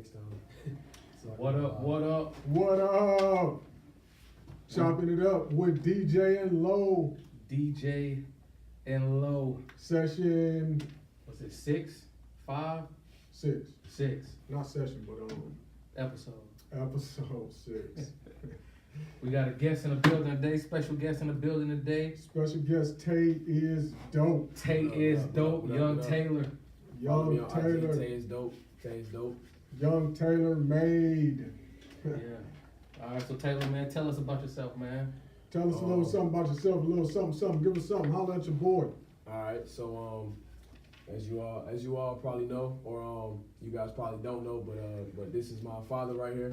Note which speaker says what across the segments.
Speaker 1: next time. So
Speaker 2: What up? What up?
Speaker 3: What up? Chopping it up with DJ&Lo.
Speaker 2: DJ&Lo.
Speaker 3: Session
Speaker 2: Was it 6, 5,
Speaker 3: 6.
Speaker 2: 6
Speaker 3: Not session, but
Speaker 2: episode?
Speaker 3: episode 6.
Speaker 2: We got a guest in the building today. Special guest in the building today.
Speaker 3: Special guest Tay is dope.
Speaker 2: Tay is dope. Young Taylor.
Speaker 3: Young Taylor.
Speaker 1: Tay is dope. Tay is dope.
Speaker 3: Young Taylor made.
Speaker 2: Yeah. All right. So Taylor, man, tell us about yourself, man.
Speaker 3: Tell us a little something about yourself. A little something. Give us something. Holler at your boy.
Speaker 1: All right. So as you all probably know, or you guys probably don't know, but this is my father right here,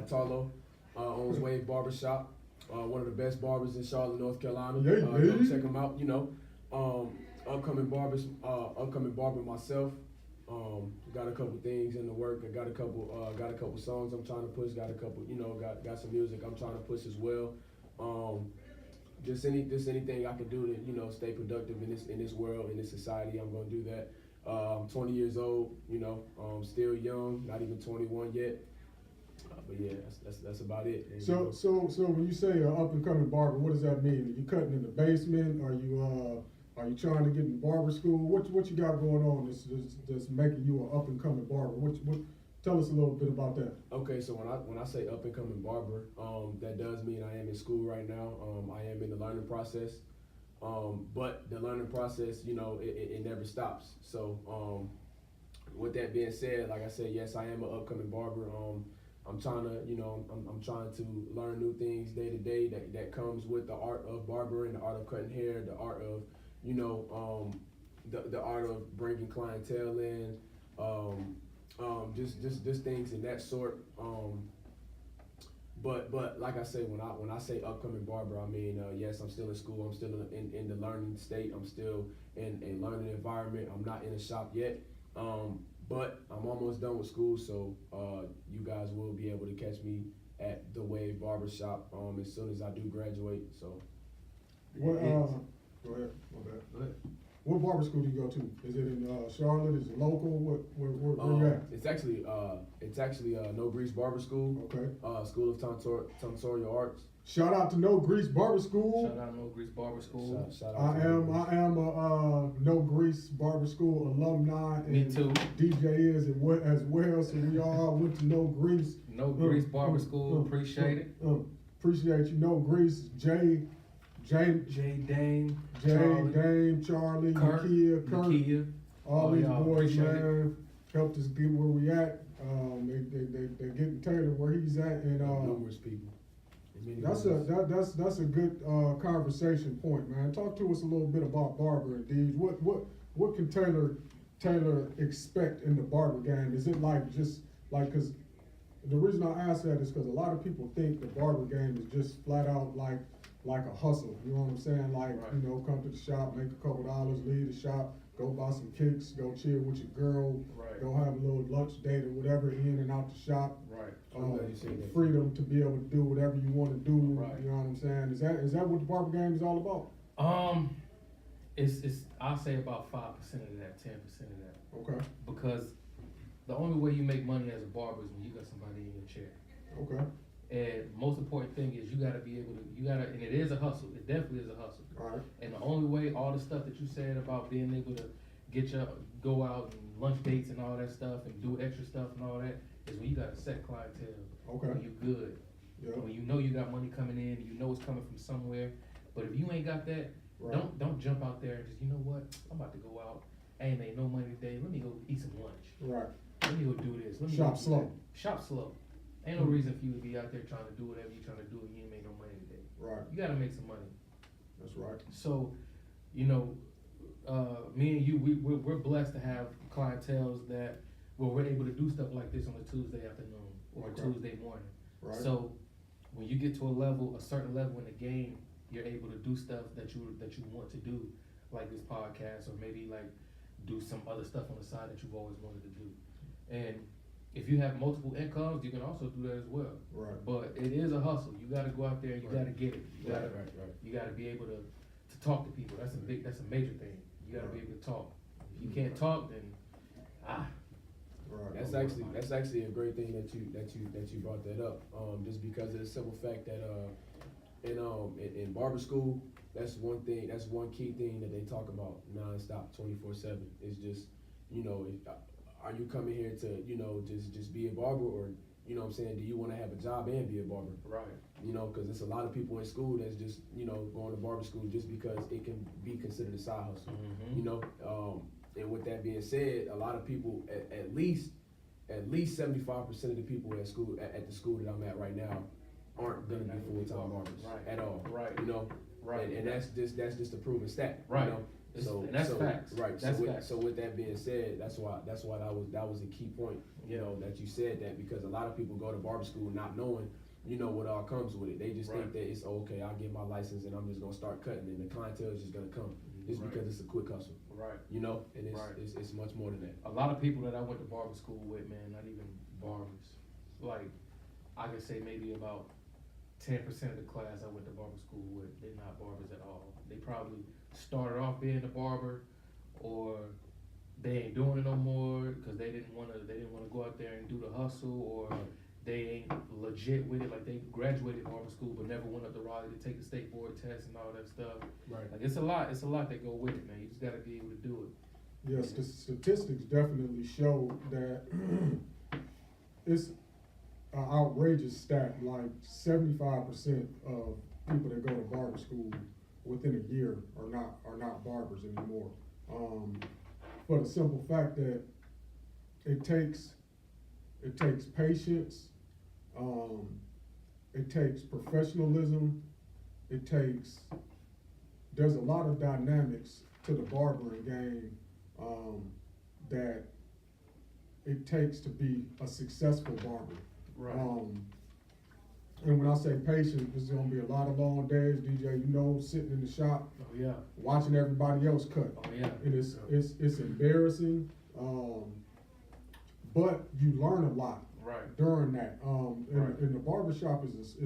Speaker 1: Tarlo. Owns Wave Barbershop, one of the best barbers in Charlotte, North Carolina. Go check him out. You know, upcoming barber myself. Got a couple things in the work. I got a couple songs I'm trying to push. Got a couple, got some music I'm trying to push as well. Just anything I can do to stay productive in this world, in this society. I'm gonna do that. I'm 20 years old. Still young, not even 21 yet. But yeah, that's about it. And,
Speaker 3: So when you say up and coming barber, what does that mean? Are you cutting in the basement? Are you trying to get in barber school? What you got going on that's making you an up and coming barber? What tell us a little bit about that.
Speaker 1: Okay, so when I say up and coming barber, that does mean I am in school right now. I am in the learning process. But the learning process, it never stops. So with that being said, like I said, yes, I am an upcoming barber. I'm trying to, I'm trying to learn new things day to day that comes with the art of barbering, the art of cutting hair, the art of, the art of bringing clientele in, just things in that sort. But like I say, when I say upcoming barber, I mean yes, I'm still in school. I'm still in the learning state. I'm still in a learning environment. I'm not in a shop yet. But I'm almost done with school, so you guys will be able to catch me at the Wave Barbershop as soon as I do graduate. So,
Speaker 3: Go ahead. My bad.
Speaker 2: Go ahead.
Speaker 3: What barber school do you go to? Is it in Charlotte? Is it local? Where you at?
Speaker 1: it's actually No Grease Barber School.
Speaker 3: Okay.
Speaker 1: School of Tonsorial Arts.
Speaker 3: Shout out to No Grease Barber School.
Speaker 2: Shout out to No Grease Barber School.
Speaker 1: Shout out
Speaker 3: I
Speaker 1: to
Speaker 3: am
Speaker 1: No
Speaker 3: a No Grease Barber School alumni.
Speaker 2: Me
Speaker 3: and
Speaker 2: too.
Speaker 3: DJ is as well, so we all went to No Grease.
Speaker 2: No Grease Barber School. Appreciate it.
Speaker 3: Appreciate you. No Grease. J
Speaker 2: Dame,
Speaker 3: Charlie,
Speaker 2: Kurt,
Speaker 3: Nakia, all these
Speaker 2: y'all
Speaker 3: boys,
Speaker 2: appreciate
Speaker 3: man, helped us get where we at. They're getting Taylor where he's at, and
Speaker 1: numerous people.
Speaker 3: that's a good conversation point, man. Talk to us a little bit about barber and Deej. What can Taylor expect in the barber game? Is it because the reason I ask that is because a lot of people think the barber game is just flat out like a hustle. You know what I'm saying? Like,
Speaker 2: right.
Speaker 3: Come to the shop, make a couple dollars, leave the shop, go buy some kicks, go chill with your girl,
Speaker 2: Right.
Speaker 3: go have a little lunch date or whatever, in and out the shop.
Speaker 2: Right.
Speaker 3: Freedom to be able to do whatever you want to do.
Speaker 2: Right.
Speaker 3: You know what I'm saying? Is that what the barber game is all about?
Speaker 2: It's I'll say about 5% of that, 10% of that.
Speaker 3: Okay.
Speaker 2: Because the only way you make money as a barber is when you got somebody in your chair.
Speaker 3: Okay.
Speaker 2: And most important thing is you gotta be able to, and it is a hustle. It definitely is a hustle.
Speaker 3: All right.
Speaker 2: And the only way, all the stuff that you said about being able to go out and lunch dates and all that stuff and do extra stuff and all that is when you got a set clientele.
Speaker 3: Okay.
Speaker 2: When you good.
Speaker 3: Yeah.
Speaker 2: When you know you got money coming in, you know it's coming from somewhere. But if you ain't got that,
Speaker 3: Right.
Speaker 2: don't jump out there and just, you know what, I'm about to go out. I ain't made no money today. Let me go eat some lunch.
Speaker 3: Right.
Speaker 2: Let me go do this. Let me
Speaker 3: Shop
Speaker 2: go do
Speaker 3: slow.
Speaker 2: that. Shop slow. Ain't no reason for you to be out there trying to do whatever you're trying to do and you ain't make no money today.
Speaker 3: Right.
Speaker 2: You gotta make some money.
Speaker 3: That's right.
Speaker 2: So, me and you, we're blessed to have clientels that we're able to do stuff like this on a Tuesday afternoon or
Speaker 3: Okay.
Speaker 2: a Tuesday morning.
Speaker 3: Right.
Speaker 2: So when you get to a certain level in the game, you're able to do stuff that you want to do, like this podcast, or maybe like do some other stuff on the side that you've always wanted to do. And if you have multiple incomes, you can also do that as well.
Speaker 3: Right.
Speaker 2: But it is a hustle. You got to go out there and you
Speaker 1: Right.
Speaker 2: got to get it. You got to
Speaker 1: Right.
Speaker 2: You got to be able to talk to people. That's a major thing. You got to be able to talk. If you can't talk, then
Speaker 3: Right.
Speaker 1: That's actually a great thing that you brought that up. Just because of the simple fact that in barber school, that's one key thing that they talk about nonstop, 24/7. It's just, are you coming here to just be a barber, or do you want to have a job and be a barber?
Speaker 2: Right.
Speaker 1: Because there's a lot of people in school that's just going to barber school just because it can be considered a side hustle.
Speaker 2: Mm-hmm.
Speaker 1: And with that being said, a lot of people, at least 75% of the people at the school that I'm at right now, aren't gonna be full-time barbers at all.
Speaker 2: Right. Right.
Speaker 1: And that's just a proven stat.
Speaker 2: Right.
Speaker 1: So
Speaker 2: that's facts.
Speaker 1: Right.
Speaker 2: That's
Speaker 1: So with that being said, that's why that was a key point. That you said that, because a lot of people go to barber school not knowing what all comes with it. They just think that it's okay. I'll get my license and I'm just gonna start cutting, and the clientele is just gonna come just because it's a quick hustle.
Speaker 2: Right.
Speaker 1: And it's much more than that.
Speaker 2: A lot of people that I went to barber school with, man, not even barbers. Like, I could say maybe about 10% of the class I went to barber school with, they're not barbers at all. They probably started off being a barber, or they ain't doing it no more because they didn't want to go out there and do the hustle, or they ain't legit with it. Like, they graduated barber school but never went up to Raleigh to take the state board test and all that stuff.
Speaker 1: Right.
Speaker 2: Like, it's a lot that go with it, man. You just gotta be able to do it.
Speaker 3: Yes, the statistics definitely show that it's an outrageous stat. Like 75% of people that go to barber school within a year are not barbers anymore. For the simple fact that it takes patience, it takes professionalism, there's a lot of dynamics to the barbering game that it takes to be a successful barber.
Speaker 2: Right.
Speaker 3: And when I say patient, there's gonna be a lot of long days, DJ, sitting in the shop,
Speaker 2: Oh yeah.
Speaker 3: watching everybody else cut.
Speaker 2: Oh yeah.
Speaker 3: And it's embarrassing, but you learn a lot during that. And the barbershop is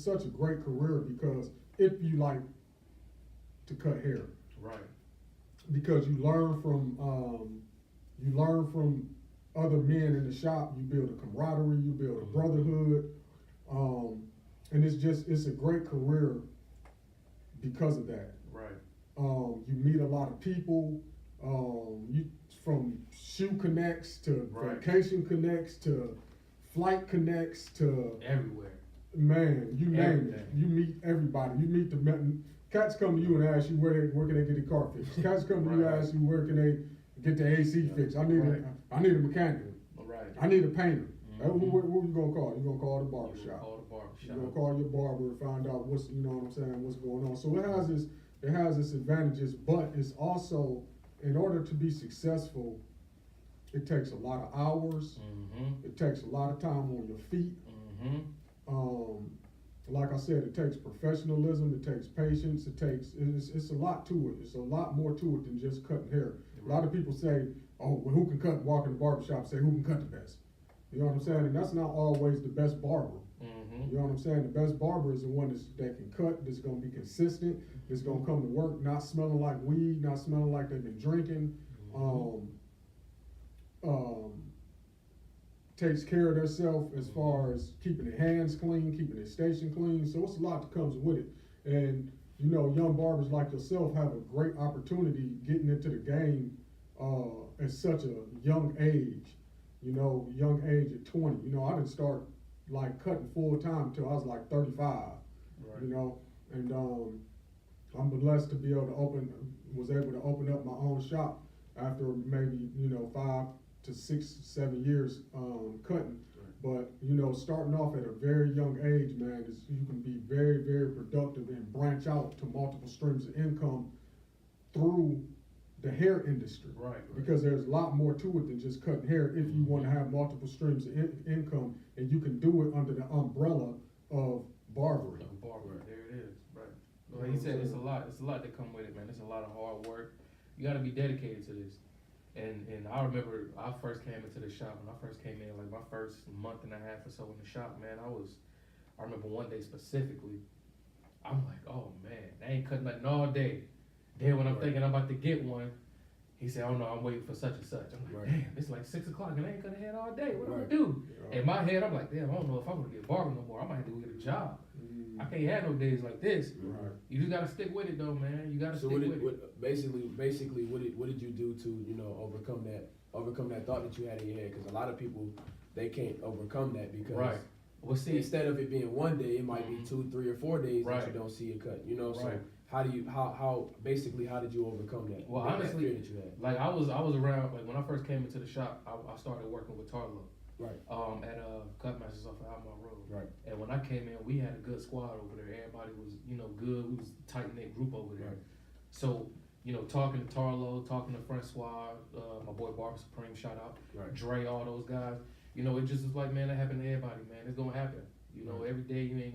Speaker 3: such a great career, because if you like to cut hair.
Speaker 2: Right.
Speaker 3: Because you learn from other men in the shop, you build a camaraderie, you build a brotherhood, and it's a great career because of that.
Speaker 2: Right.
Speaker 3: You meet a lot of people, from shoe connects to vacation connects to flight connects to
Speaker 2: everywhere.
Speaker 3: Man, you name it. You meet everybody. You meet cats come to you and ask you where can they get their car fixed. Cats come to you and ask you where can they get the AC fixed. I need a mechanic.
Speaker 2: Right.
Speaker 3: I need a painter.
Speaker 2: Mm-hmm.
Speaker 3: Who you gonna call? You gonna call the barbershop.
Speaker 2: You're
Speaker 3: gonna call your barber and find out what's going on. So it has its advantages, but it's also, in order to be successful, it takes a lot of hours.
Speaker 2: Mm-hmm.
Speaker 3: It takes a lot of time on your feet.
Speaker 2: Mm-hmm.
Speaker 3: Like I said, it takes professionalism, it takes patience, it's a lot to it. It's a lot more to it than just cutting hair. A lot of people say, oh, well, who can cut, walk in the barbershop, say who can cut the best. You know what I'm saying? And that's not always the best barber.
Speaker 2: Mm-hmm.
Speaker 3: You know what I'm saying? The best barber is the one that can cut, that's gonna be consistent, that's gonna come to work not smelling like weed, not smelling like they've been drinking. Takes care of themselves as far as keeping their hands clean, keeping their station clean. So it's a lot that comes with it. And young barbers like yourself have a great opportunity getting into the game at such a young age. Young age at 20. I didn't start like cutting full time until I was like 35.
Speaker 2: Right.
Speaker 3: And I'm blessed to be able to was able to open up my own shop after maybe 5 to 6, 7 years cutting. But starting off at a very young age, man, you can be very, very productive and branch out to multiple streams of income through the hair industry.
Speaker 2: Right.
Speaker 3: Because there's a lot more to it than just cutting hair if you want to have multiple streams of income, and you can do it under the umbrella of barbering.
Speaker 2: There it is. Right. Like he said, it's a lot that come with it, man. It's a lot of hard work. You got to be dedicated to this. And I remember I first came into the shop, when I first came in, like my first month and a half or so in the shop, man, I remember one day specifically, I'm like, oh man, they ain't cutting nothing all day. Then when I'm thinking I'm about to get one, He said, "Oh no, I'm waiting for such and such." I'm like,
Speaker 1: Right.
Speaker 2: "Damn, it's like 6 o'clock and I ain't gonna head all day. What am I
Speaker 1: Right.
Speaker 2: gonna do?"
Speaker 3: Yeah.
Speaker 2: In my head, I'm like, "Damn, I don't know if I'm gonna be a barber no more. I might have to go get a job. I can't have no days like this."
Speaker 3: Right.
Speaker 2: You just gotta stick with it though, man. You gotta
Speaker 1: So
Speaker 2: stick
Speaker 1: what
Speaker 2: with it.
Speaker 1: basically, what did you do to, you know, overcome that thought that you had in your head? Because a lot of people, they can't overcome that because
Speaker 2: Right. Well, see,
Speaker 1: instead of it being one day, it might be
Speaker 2: Mhm.
Speaker 1: 2, 3, or 4 days that
Speaker 2: Right.
Speaker 1: you don't see a cut. You know, so
Speaker 2: Right.
Speaker 1: how did you overcome that?
Speaker 2: Well,
Speaker 1: that
Speaker 2: honestly,
Speaker 1: fear that you had?
Speaker 2: like I was around, like when I first came into the shop, I started working with Tarlo.
Speaker 1: Right.
Speaker 2: At Cutmasters off of Almont Road.
Speaker 1: Right.
Speaker 2: And when I came in, we had a good squad over there. Everybody was, you know, good. We was a tight knit group over there.
Speaker 1: Right.
Speaker 2: So, you know, talking to Tarlo, talking to Francois, my boy Barber Supreme, shout out,
Speaker 1: Right.
Speaker 2: Dre, all those guys. You know, it just was like, man, that happened to everybody, man. It's gonna happen. You know,
Speaker 1: Right.
Speaker 2: every day you ain't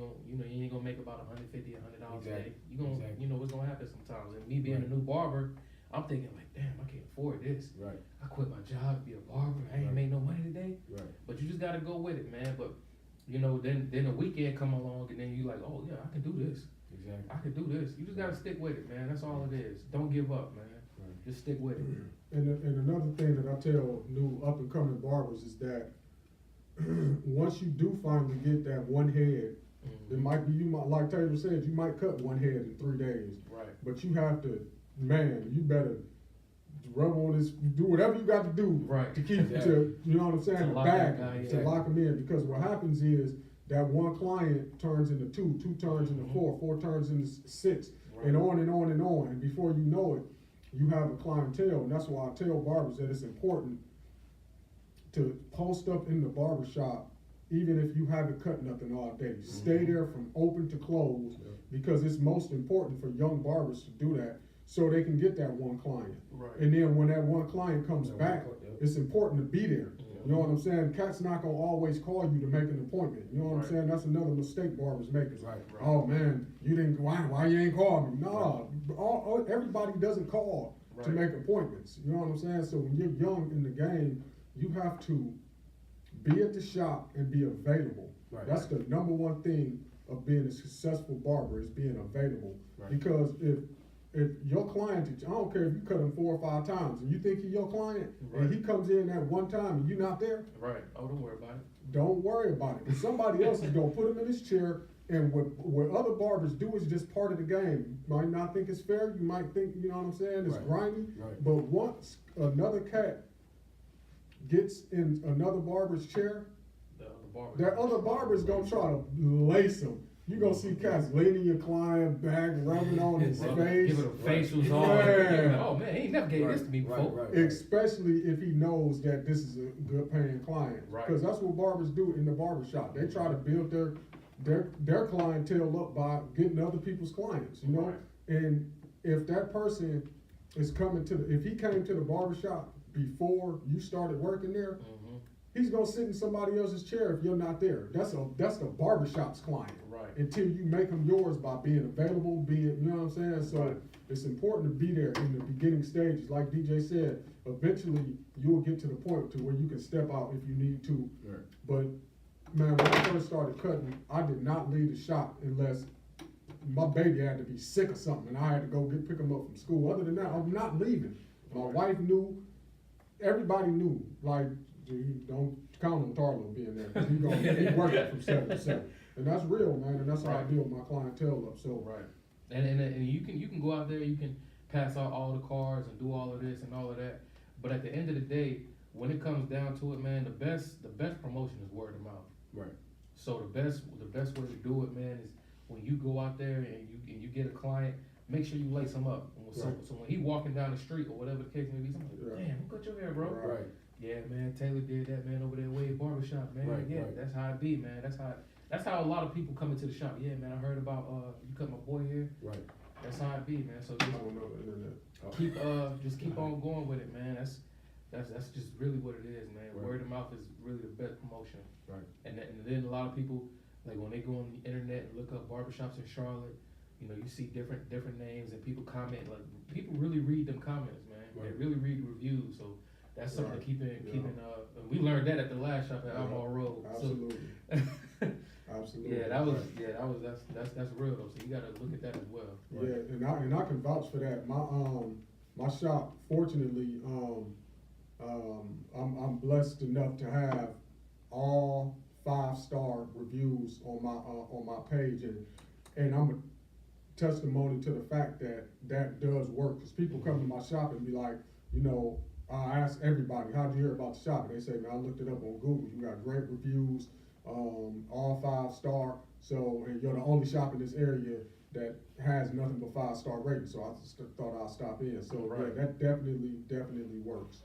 Speaker 2: gonna make about $150, $100 a day.
Speaker 1: Exactly.
Speaker 2: You gonna,
Speaker 1: Exactly.
Speaker 2: you know, it's gonna happen sometimes. And me being
Speaker 1: Right.
Speaker 2: a new barber, I'm thinking like, damn, I can't afford this.
Speaker 1: Right.
Speaker 2: I quit my job to be a barber. I ain't
Speaker 1: Right.
Speaker 2: make no money today.
Speaker 1: Right.
Speaker 2: But you just gotta go with it, man. But you know, then the weekend come along and then you like, oh yeah, I can do this.
Speaker 1: Exactly.
Speaker 2: I can do this. You just gotta stick with it, man. That's all it is. Don't give up, man.
Speaker 1: Right.
Speaker 2: Just stick with it.
Speaker 3: And another thing that I tell new up and coming barbers is that once you do finally get that one head, it might be, like Taylor said, you might cut one head in 3 days,
Speaker 2: Right.
Speaker 3: but you have to, man, you better rub on this, do whatever you got to do
Speaker 2: Right.
Speaker 3: to keep,
Speaker 1: Exactly.
Speaker 3: you know what I'm saying,
Speaker 2: To
Speaker 3: the
Speaker 2: lock
Speaker 3: bag,
Speaker 2: that guy
Speaker 3: to
Speaker 2: in.
Speaker 3: lock them in, because what happens is that one client turns into two turns into
Speaker 2: Mhm.
Speaker 3: four turns into six,
Speaker 2: Right.
Speaker 3: and on and on and on, and before you know it, you have a clientele, and that's why I tell barbers that it's important to post up in the barber shop, even if you haven't cut nothing all day. Stay
Speaker 2: Mhm.
Speaker 3: there from open to close,
Speaker 1: Yeah.
Speaker 3: because it's most important for young barbers to do that, so they can get that one client.
Speaker 2: Right.
Speaker 3: And then when that one client comes
Speaker 1: Yeah,
Speaker 3: back,
Speaker 1: one client,
Speaker 3: it's important to be there.
Speaker 2: Mhm.
Speaker 3: You know what I'm saying? Cats not gonna always call you to make an appointment. You know what I'm
Speaker 2: Right.
Speaker 3: saying? That's another mistake barbers make. Is,
Speaker 1: Right.
Speaker 2: Right.
Speaker 3: oh man, you didn't, why you ain't call me? Nah, everybody doesn't call to
Speaker 2: Right.
Speaker 3: make appointments. You know what I'm saying? So when you're young in the game, you have to be at the shop and be available.
Speaker 1: Right.
Speaker 3: That's the number one thing of being a successful barber, is being available.
Speaker 1: Right.
Speaker 3: Because if your client, I don't care if you cut him 4 or 5 times, and you think he's your client,
Speaker 2: Right.
Speaker 3: and he comes in that one time and you're not there,
Speaker 2: Right. Oh, don't worry about it.
Speaker 3: don't worry about it. 'Cause somebody else is gonna put him in his chair, and what other barbers do is just part of the game. You might not think it's fair, you might think, you know what I'm saying, it's
Speaker 1: Right.
Speaker 3: grimy,
Speaker 1: Right.
Speaker 3: but once another cat gets in another barber's chair,
Speaker 2: The other barber.
Speaker 3: that other barber's gonna try to lace him. You gonna see cats leaning your client back, rubbing on his face.
Speaker 2: Give it a facials on.
Speaker 3: Yeah.
Speaker 2: Oh man, he ain't never gave this to me before.
Speaker 1: Right.
Speaker 3: Especially if he knows that this is a good paying client.
Speaker 2: Right.
Speaker 3: Cause that's what barbers do in the barber shop. They try to build their clientele up by getting other people's clients, you know?
Speaker 2: Right.
Speaker 3: And if that person is coming if he came to the barber shop before you started working there,
Speaker 2: Mhm.
Speaker 3: he's gonna sit in somebody else's chair if you're not there. That's the barbershop's client.
Speaker 2: Right.
Speaker 3: Until you make them yours by being available, you know what I'm saying? So
Speaker 2: Right.
Speaker 3: it's important to be there in the beginning stages. Like DJ said, eventually you'll get to the point to where you can step out if you need to.
Speaker 1: Right.
Speaker 3: But man, when I first started cutting, I did not leave the shop unless my baby had to be sick or something and I had to go pick him up from school. Other than that, I'm not leaving. My wife knew, everybody knew, like, dude, don't count on Tarlo being there, because he's working from 7 to 7. And that's real, man, and that's how I
Speaker 2: Right.
Speaker 3: build my clientele up, so.
Speaker 2: Right. And you can go out there, you can pass out all the cards and do all of this and all of that. But at the end of the day, when it comes down to it, man, the best promotion is word of mouth.
Speaker 1: Right.
Speaker 2: So the best way to do it, man, is when you go out there and you get a client, make sure you lace him up. So,
Speaker 3: Right.
Speaker 2: so when he walking down the street or whatever the case may be, somebody's like,
Speaker 3: Right.
Speaker 2: damn, who cut your hair, bro?
Speaker 1: Right.
Speaker 2: Yeah, man, Taylor did that, man, over there Wade Barbershop, man.
Speaker 1: Right,
Speaker 2: Yeah,
Speaker 1: right.
Speaker 2: that's how it be, man. That's how a lot of people come into the shop. Yeah, man, I heard about you cut my boy here.
Speaker 1: Right.
Speaker 2: That's how it be, man. So
Speaker 3: I don't know the internet.
Speaker 2: keep on going with it, man. That's just really what it is, man.
Speaker 1: Right.
Speaker 2: Word of mouth is really the best promotion.
Speaker 1: Right.
Speaker 2: And then a lot of people, like when they go on the internet and look up barbershops in Charlotte, you know, you see different names and people comment. Like people really read them comments, man.
Speaker 1: Right.
Speaker 2: They really read reviews. So that's something
Speaker 3: Right.
Speaker 2: to keep in.
Speaker 3: Yeah.
Speaker 2: And we learned that at the last shop at
Speaker 3: Yeah.
Speaker 2: Almont Road.
Speaker 3: Absolutely,
Speaker 2: So,
Speaker 3: absolutely.
Speaker 2: yeah, that's real though. So you gotta look at that as well.
Speaker 3: Yeah, and I can vouch for that. my shop, fortunately, I'm blessed enough to have all 5-star reviews on my page, and I'm a testimony to the fact that that does work. Because people come to my shop and be like, you know, I ask everybody, how'd you hear about the shop? And they say, man, I looked it up on Google. You got great reviews, all 5-star. So, and you're the only shop in this area that has nothing but 5-star ratings. So I just thought I'd stop in. So
Speaker 2: Right.
Speaker 3: yeah, that definitely works.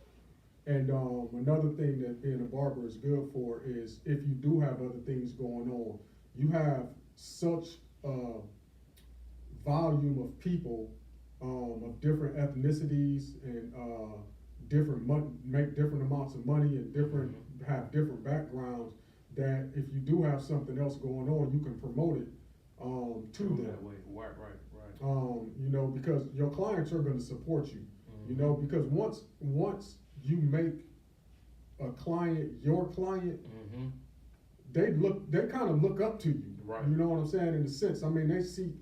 Speaker 3: And another thing that being a barber is good for is if you do have other things going on, you have such a volume of people of different ethnicities and make different amounts of money and have different backgrounds, that if you do have something else going on, you can promote it to them.
Speaker 2: That way. Right.
Speaker 3: You know, because your clients are going to support you. You know, because once you make a client your client, they kind of look up to you.
Speaker 2: Right.
Speaker 3: You know what I'm saying? In a sense, I mean, they seek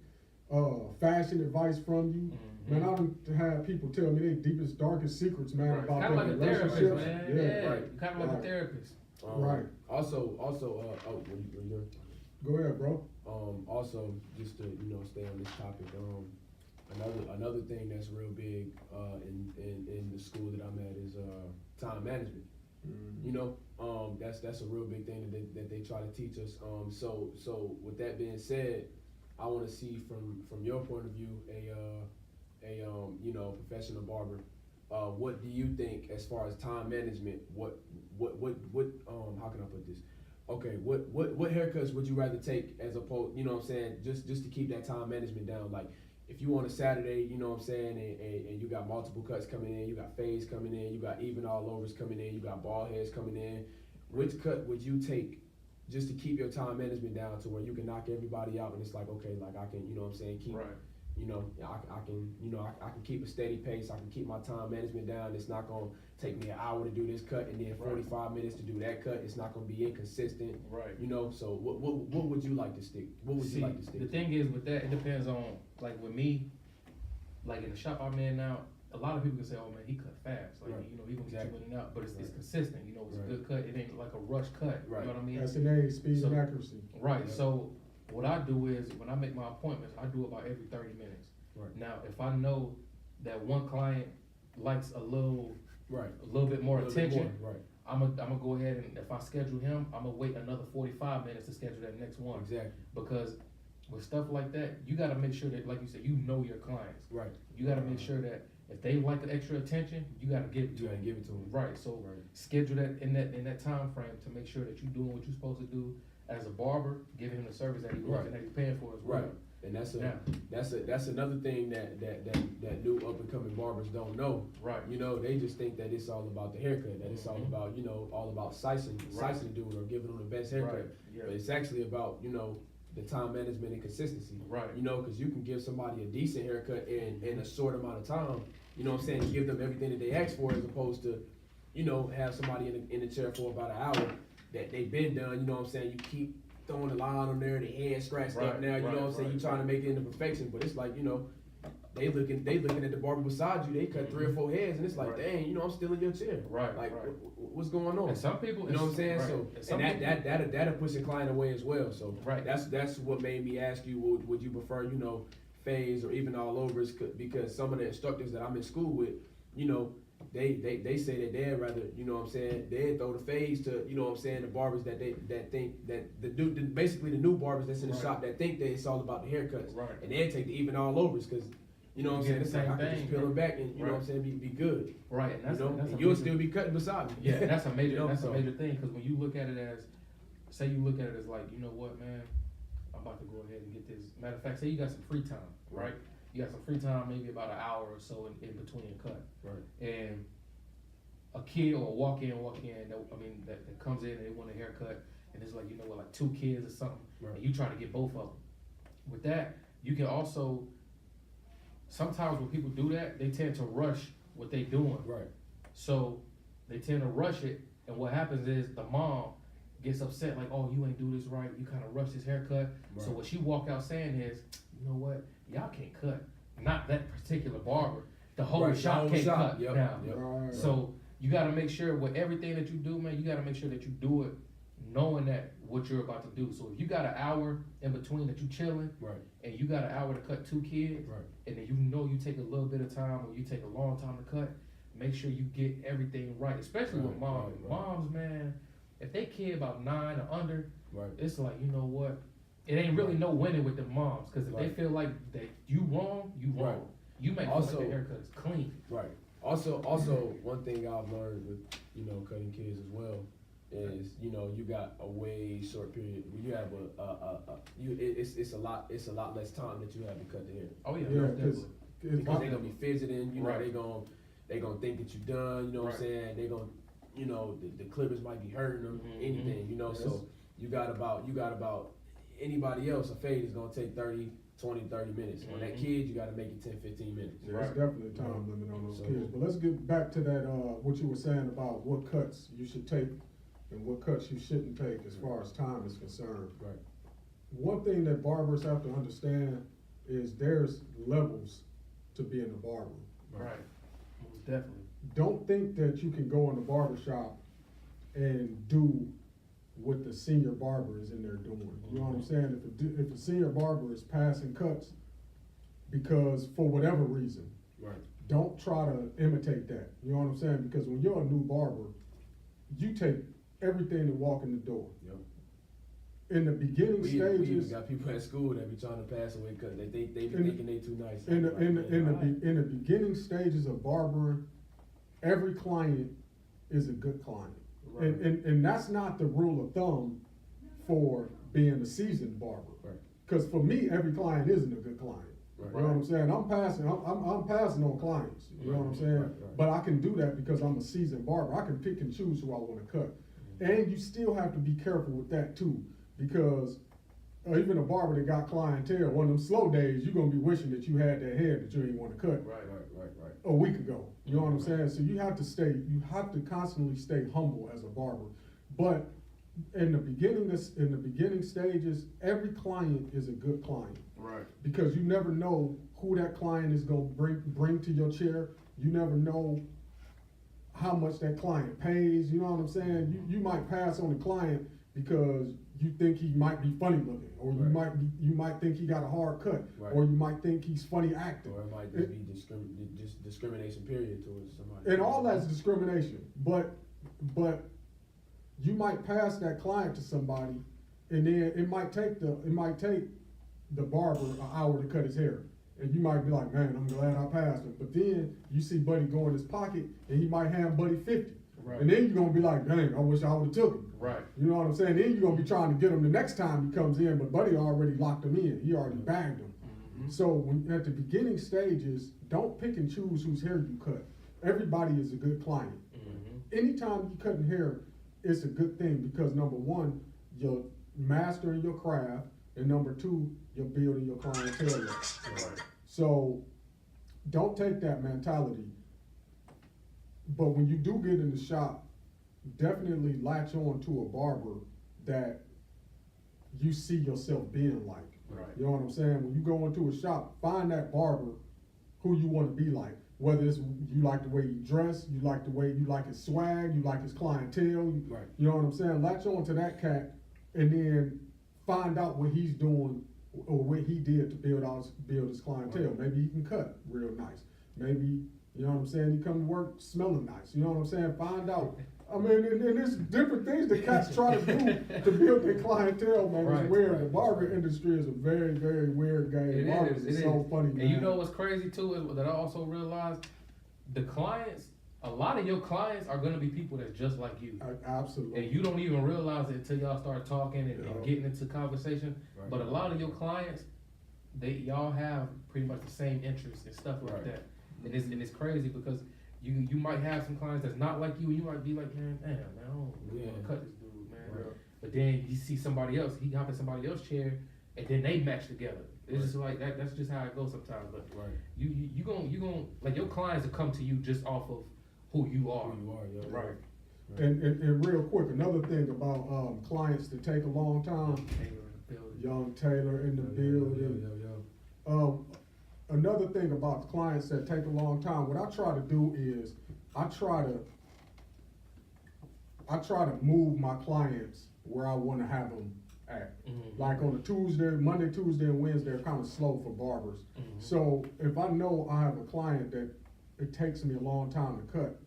Speaker 3: fashion advice from you. Man, I done had people tell me their deepest, darkest secrets, man,
Speaker 2: Right.
Speaker 3: about
Speaker 2: Kind of
Speaker 3: their
Speaker 2: like a therapist,
Speaker 3: relationships.
Speaker 2: man. Yeah,
Speaker 1: Right.
Speaker 2: kind of like
Speaker 3: Right.
Speaker 2: a therapist.
Speaker 3: Right.
Speaker 1: Also, what you doing?
Speaker 3: Go ahead, bro.
Speaker 1: Also, just to stay on this topic, another thing that's real big in the school that I'm at is time management. You know, that's a real big thing that they try to teach us. So with that being said, I want to see from your point of view a professional barber. What do you think as far as time management? What how can I put this? Okay, what haircuts would you rather take as opposed, you know what I'm saying, just to keep that time management down? Like, if you on a Saturday, you know what I'm saying, and you got multiple cuts coming in, you got fades coming in, you got even all overs coming in, you got bald heads coming in, which cut would you take just to keep your time management down to where you can knock everybody out and it's like, okay, like I can, you know what I'm saying, keep,
Speaker 2: Right.
Speaker 1: I can keep a steady pace, I can keep my time management down, it's not gonna take me an hour to do this cut and then 45 minutes to do that cut, it's not gonna be inconsistent.
Speaker 2: Right.
Speaker 1: You know, so what would you like to stick? What would you like to stick?
Speaker 2: The thing is with that, it depends on, like with me, like in the shop I'm in now, a lot of people can say, oh man, he cut fast. Like,
Speaker 1: Right.
Speaker 2: you know, he gonna get
Speaker 1: Exactly.
Speaker 2: you in and out, but it's
Speaker 1: Right.
Speaker 2: consistent, you know, it's
Speaker 1: Right.
Speaker 2: a good cut. It ain't like a rush cut,
Speaker 1: Right.
Speaker 2: you know what I mean?
Speaker 3: S&A, speed
Speaker 2: So-
Speaker 3: and accuracy.
Speaker 2: Right,
Speaker 1: Yeah.
Speaker 2: so what I do is, when I make my appointments, I do about every 30 minutes.
Speaker 1: Right.
Speaker 2: Now, if I know that one client likes a little
Speaker 1: Right.
Speaker 2: bit more
Speaker 1: A little bit
Speaker 2: attention,
Speaker 1: more, right.
Speaker 2: I'm gonna go ahead and if I schedule him, I'm gonna wait another 45 minutes to schedule that next one.
Speaker 1: Exactly.
Speaker 2: Because with stuff like that, you gotta make sure that, like you said, you know your clients.
Speaker 1: Right.
Speaker 2: You gotta make sure that if they like the extra attention, you gotta give it to
Speaker 1: You gotta
Speaker 2: them.
Speaker 1: give it to them.
Speaker 2: Right, so
Speaker 1: Right.
Speaker 2: schedule that in that time frame to make sure that you're doing what you're supposed to do as a barber, giving him the service that he wants
Speaker 1: Right.
Speaker 2: and that he's paying for as well.
Speaker 1: Right. And that's
Speaker 2: Yeah.
Speaker 1: that's another thing that new up and coming barbers don't know.
Speaker 2: Right.
Speaker 1: You know, they just think that it's all about the haircut, that it's all about, all about sizing the dude or giving him the best haircut.
Speaker 2: Right, yeah.
Speaker 1: But it's actually about, the time management and consistency.
Speaker 2: Right.
Speaker 1: You know, because you can give somebody a decent haircut in a short amount of time, you know what I'm saying, and give them everything that they ask for as opposed to, have somebody in the chair for about an hour that they've been done, you know what I'm saying, you keep throwing the line on there, the hand scratched up
Speaker 2: Right,
Speaker 1: now, you know what I'm saying,
Speaker 2: right,
Speaker 1: you trying to make it into perfection, but it's like, they looking at the barber beside you, they cut 3 or 4 heads, and it's like,
Speaker 2: Right.
Speaker 1: dang, I'm still in your chair.
Speaker 2: Right,
Speaker 1: Like,
Speaker 2: right.
Speaker 1: what's going on?
Speaker 2: And some people,
Speaker 1: You know what I'm saying?
Speaker 2: right.
Speaker 1: So,
Speaker 2: And some
Speaker 1: and
Speaker 2: people-
Speaker 1: that'll push a client away as well. So,
Speaker 2: Right.
Speaker 1: that's what made me ask you, would you prefer, phase or even all overs? Because some of the instructors that I'm in school with, they say that they'd rather, they'd throw the phase to, the barbers that think that basically the new barbers that's in the
Speaker 2: Right.
Speaker 1: shop that think that it's all about the haircuts.
Speaker 2: Right.
Speaker 1: And they'd take the even all overs because, you know what I'm
Speaker 2: You
Speaker 1: saying?
Speaker 2: get
Speaker 1: It's
Speaker 2: the
Speaker 1: like I
Speaker 2: same
Speaker 1: can just
Speaker 2: thing,
Speaker 1: peel them
Speaker 2: right.
Speaker 1: back and, you know what I'm saying, be good.
Speaker 2: Right, and that's
Speaker 1: And
Speaker 2: a
Speaker 1: you'll
Speaker 2: major-
Speaker 1: still be cutting beside me.
Speaker 2: Yeah, that's a major, that's
Speaker 1: So-
Speaker 2: a major thing, because when you look at it as, say you look at it as like, you know what, man, I'm about to go ahead and get this. Matter of fact, say you got some free time, right? You got some free time, maybe about an hour or so in between a cut.
Speaker 1: Right.
Speaker 2: And a kid or that comes in and they want a haircut, and it's like, like 2 kids or something,
Speaker 1: Right.
Speaker 2: and you try to get both of them. With that, you can also, sometimes when people do that, they tend to rush what they doing.
Speaker 1: Right.
Speaker 2: So they tend to rush it, and what happens is the mom gets upset, like, oh, you ain't do this right, you kind of rushed his haircut. So
Speaker 1: Right.
Speaker 2: what she walk out saying is, you know what, y'all can't cut, not that particular barber. the whole
Speaker 1: Right, the
Speaker 2: shop
Speaker 1: whole
Speaker 2: can't
Speaker 1: shop.
Speaker 2: cut
Speaker 1: Yep,
Speaker 2: now.
Speaker 1: yep.
Speaker 3: Right.
Speaker 2: So you gotta make sure with everything that you do, man, you gotta make sure that you do it knowing that what you're about to do. So if you got an hour in between that you chilling,
Speaker 1: Right.
Speaker 2: and you got an hour to cut 2 kids,
Speaker 1: Right.
Speaker 2: and then you know you take a little bit of time or you take a long time to cut, make sure you get everything right, especially with
Speaker 1: Right,
Speaker 2: moms.
Speaker 1: right, right.
Speaker 2: Moms, man, if they kid about 9 or under,
Speaker 1: Right.
Speaker 2: it's like, you know what? It ain't really no winning with the moms, because if they
Speaker 1: Right.
Speaker 2: feel like that you wrong, you wrong.
Speaker 1: Right.
Speaker 2: You make feel
Speaker 1: Also-
Speaker 2: like the haircut is clean.
Speaker 1: Right. Also, one thing I've learned with cutting kids as well is you got a way short period. You have it's a lot less time that you have to cut the hair.
Speaker 2: Oh yeah,
Speaker 3: Yeah,
Speaker 2: most
Speaker 3: because
Speaker 2: definitely.
Speaker 1: Because they're gonna be fidgeting,
Speaker 2: Right.
Speaker 1: they gonna think that you're done, you know what I'm
Speaker 2: Right.
Speaker 1: saying? They gonna, the clippers might be hurting them,
Speaker 2: Mhm,
Speaker 1: anything,
Speaker 3: Yes.
Speaker 1: so you got about anybody else, a fade is gonna take 30 minutes. On that
Speaker 2: Mhm.
Speaker 1: kid, you gotta make it 10, 15 minutes.
Speaker 3: There's
Speaker 2: Right.
Speaker 3: definitely a time limit on those
Speaker 1: So-
Speaker 3: kids. But let's get back to that, what you were saying about what cuts you should take and what cuts you shouldn't take as far as time is concerned.
Speaker 1: Right.
Speaker 3: One thing that barbers have to understand is there's levels to being a barber.
Speaker 2: Right. Most definitely.
Speaker 3: Don't think that you can go in the barber shop and do what the senior barber is in there doing. You know what I'm saying? If a senior barber is passing cuts because for whatever reason,
Speaker 1: Right.
Speaker 3: don't try to imitate that. You know what I'm saying? Because when you're a new barber, you take everything to walk in the door.
Speaker 1: Yep.
Speaker 3: In the beginning
Speaker 1: We even
Speaker 3: stages,
Speaker 1: got people at school that be trying to pass away because they be
Speaker 3: In-
Speaker 1: thinking they too nice.
Speaker 3: in the,
Speaker 1: Like,
Speaker 3: in the,
Speaker 1: man,
Speaker 3: in the,
Speaker 1: alright.
Speaker 3: be- in the beginning stages of barbering, every client is a good client.
Speaker 2: Right.
Speaker 3: And that's not the rule of thumb for being a seasoned barber.
Speaker 1: Right.
Speaker 3: Cause for me, every client isn't a good client.
Speaker 1: Right.
Speaker 3: You know what I'm saying? I'm passing on clients, you know what I'm saying?
Speaker 1: Right, right.
Speaker 3: But I can do that because I'm a seasoned barber. I can pick and choose who I wanna cut. And you still have to be careful with that too, because even a barber that got clientele, one of them slow days, you're gonna be wishing that you had that hair that you ain't wanna cut
Speaker 2: Right.
Speaker 1: Right.
Speaker 3: a week ago. You know what I'm saying? So you have to constantly stay humble as a barber. But in the beginning stages, every client is a good client.
Speaker 2: Right.
Speaker 3: Because you never know who that client is gonna bring to your chair. You never know how much that client pays, you know what I'm saying? You might pass on the client because you think he might be funny looking, or
Speaker 1: Right.
Speaker 3: you might think he got a hard cut,
Speaker 1: Right.
Speaker 3: or you might think he's funny acting.
Speaker 1: Or it might just be discrimination period towards somebody.
Speaker 3: And all that's discrimination, but you might pass that client to somebody, and then it might take the barber an hour to cut his hair. And you might be like, man, I'm glad I passed him. But then you see Buddy go in his pocket and he might hand Buddy 50.
Speaker 2: Right.
Speaker 3: And then you're gonna be like, dang, I wish I would've took him.
Speaker 2: Right.
Speaker 3: You know what I'm saying? Then you're gonna be trying to get him the next time he comes in, but Buddy already locked him in. He already bagged him.
Speaker 2: Mhm.
Speaker 3: So when at the beginning stages, don't pick and choose whose hair you cut. Everybody is a good client.
Speaker 2: Mhm.
Speaker 3: Anytime you cutting hair, it's a good thing because number one, you're mastering your craft, and number two, you're building your clientele up.
Speaker 2: Right.
Speaker 3: So don't take that mentality. But when you do get in the shop, definitely latch on to a barber that you see yourself being like.
Speaker 2: Right.
Speaker 3: You know what I'm saying? When you go into a shop, find that barber who you want to be like. Whether it's you like the way he dress, you like the way you like his swag, you like his clientele.
Speaker 1: Right.
Speaker 3: You know what I'm saying? Latch on to that cat and then find out what he's doing or what he did to build his clientele.
Speaker 1: Right.
Speaker 3: Maybe he can cut real nice. Maybe, you know what I'm saying, he come to work smelling nice. You know what I'm saying? Find out. I mean, and there's different things that cats try to do to build their clientele, man.
Speaker 2: Right,
Speaker 3: It's weird.
Speaker 1: right,
Speaker 3: The barber
Speaker 1: right.
Speaker 3: industry is a very, very weird game.
Speaker 2: It
Speaker 3: Barbers
Speaker 2: is.
Speaker 3: is so funny, man.
Speaker 2: And you know what's crazy too is that I also realized the clients, a lot of your clients are gonna be people that's just like you.
Speaker 3: Absolutely.
Speaker 2: And you don't even realize it until y'all start talking and
Speaker 3: Yeah.
Speaker 2: getting into conversation.
Speaker 1: Right.
Speaker 2: But a lot of your clients, y'all have pretty much the same interests and stuff like
Speaker 1: Right.
Speaker 2: that. And it's crazy because you might have some clients that's not like you, and you might be like, man, damn, man, I don't really wanna
Speaker 1: Yeah.
Speaker 2: cut this dude, man.
Speaker 1: Right.
Speaker 2: But then you see somebody else, he hop in somebody else's chair, and then they match together. It's just like that. That's just how it goes sometimes. But
Speaker 1: Right.
Speaker 2: you gonna like your clients will come to you just off of who you are.
Speaker 1: Who you are, yeah.
Speaker 2: Right.
Speaker 3: And real quick, another thing about clients that take a long time,
Speaker 2: Taylor in the building.
Speaker 3: young Taylor in the
Speaker 1: Yo,
Speaker 3: building.
Speaker 1: yo, yo, yo.
Speaker 3: another thing about clients that take a long time, what I try to do is, I try to move my clients where I wanna have them at. Like on a Tuesday, Monday, Tuesday, and Wednesday are kinda slow for barbers. So if I know I have a client that it takes me a long time to cut,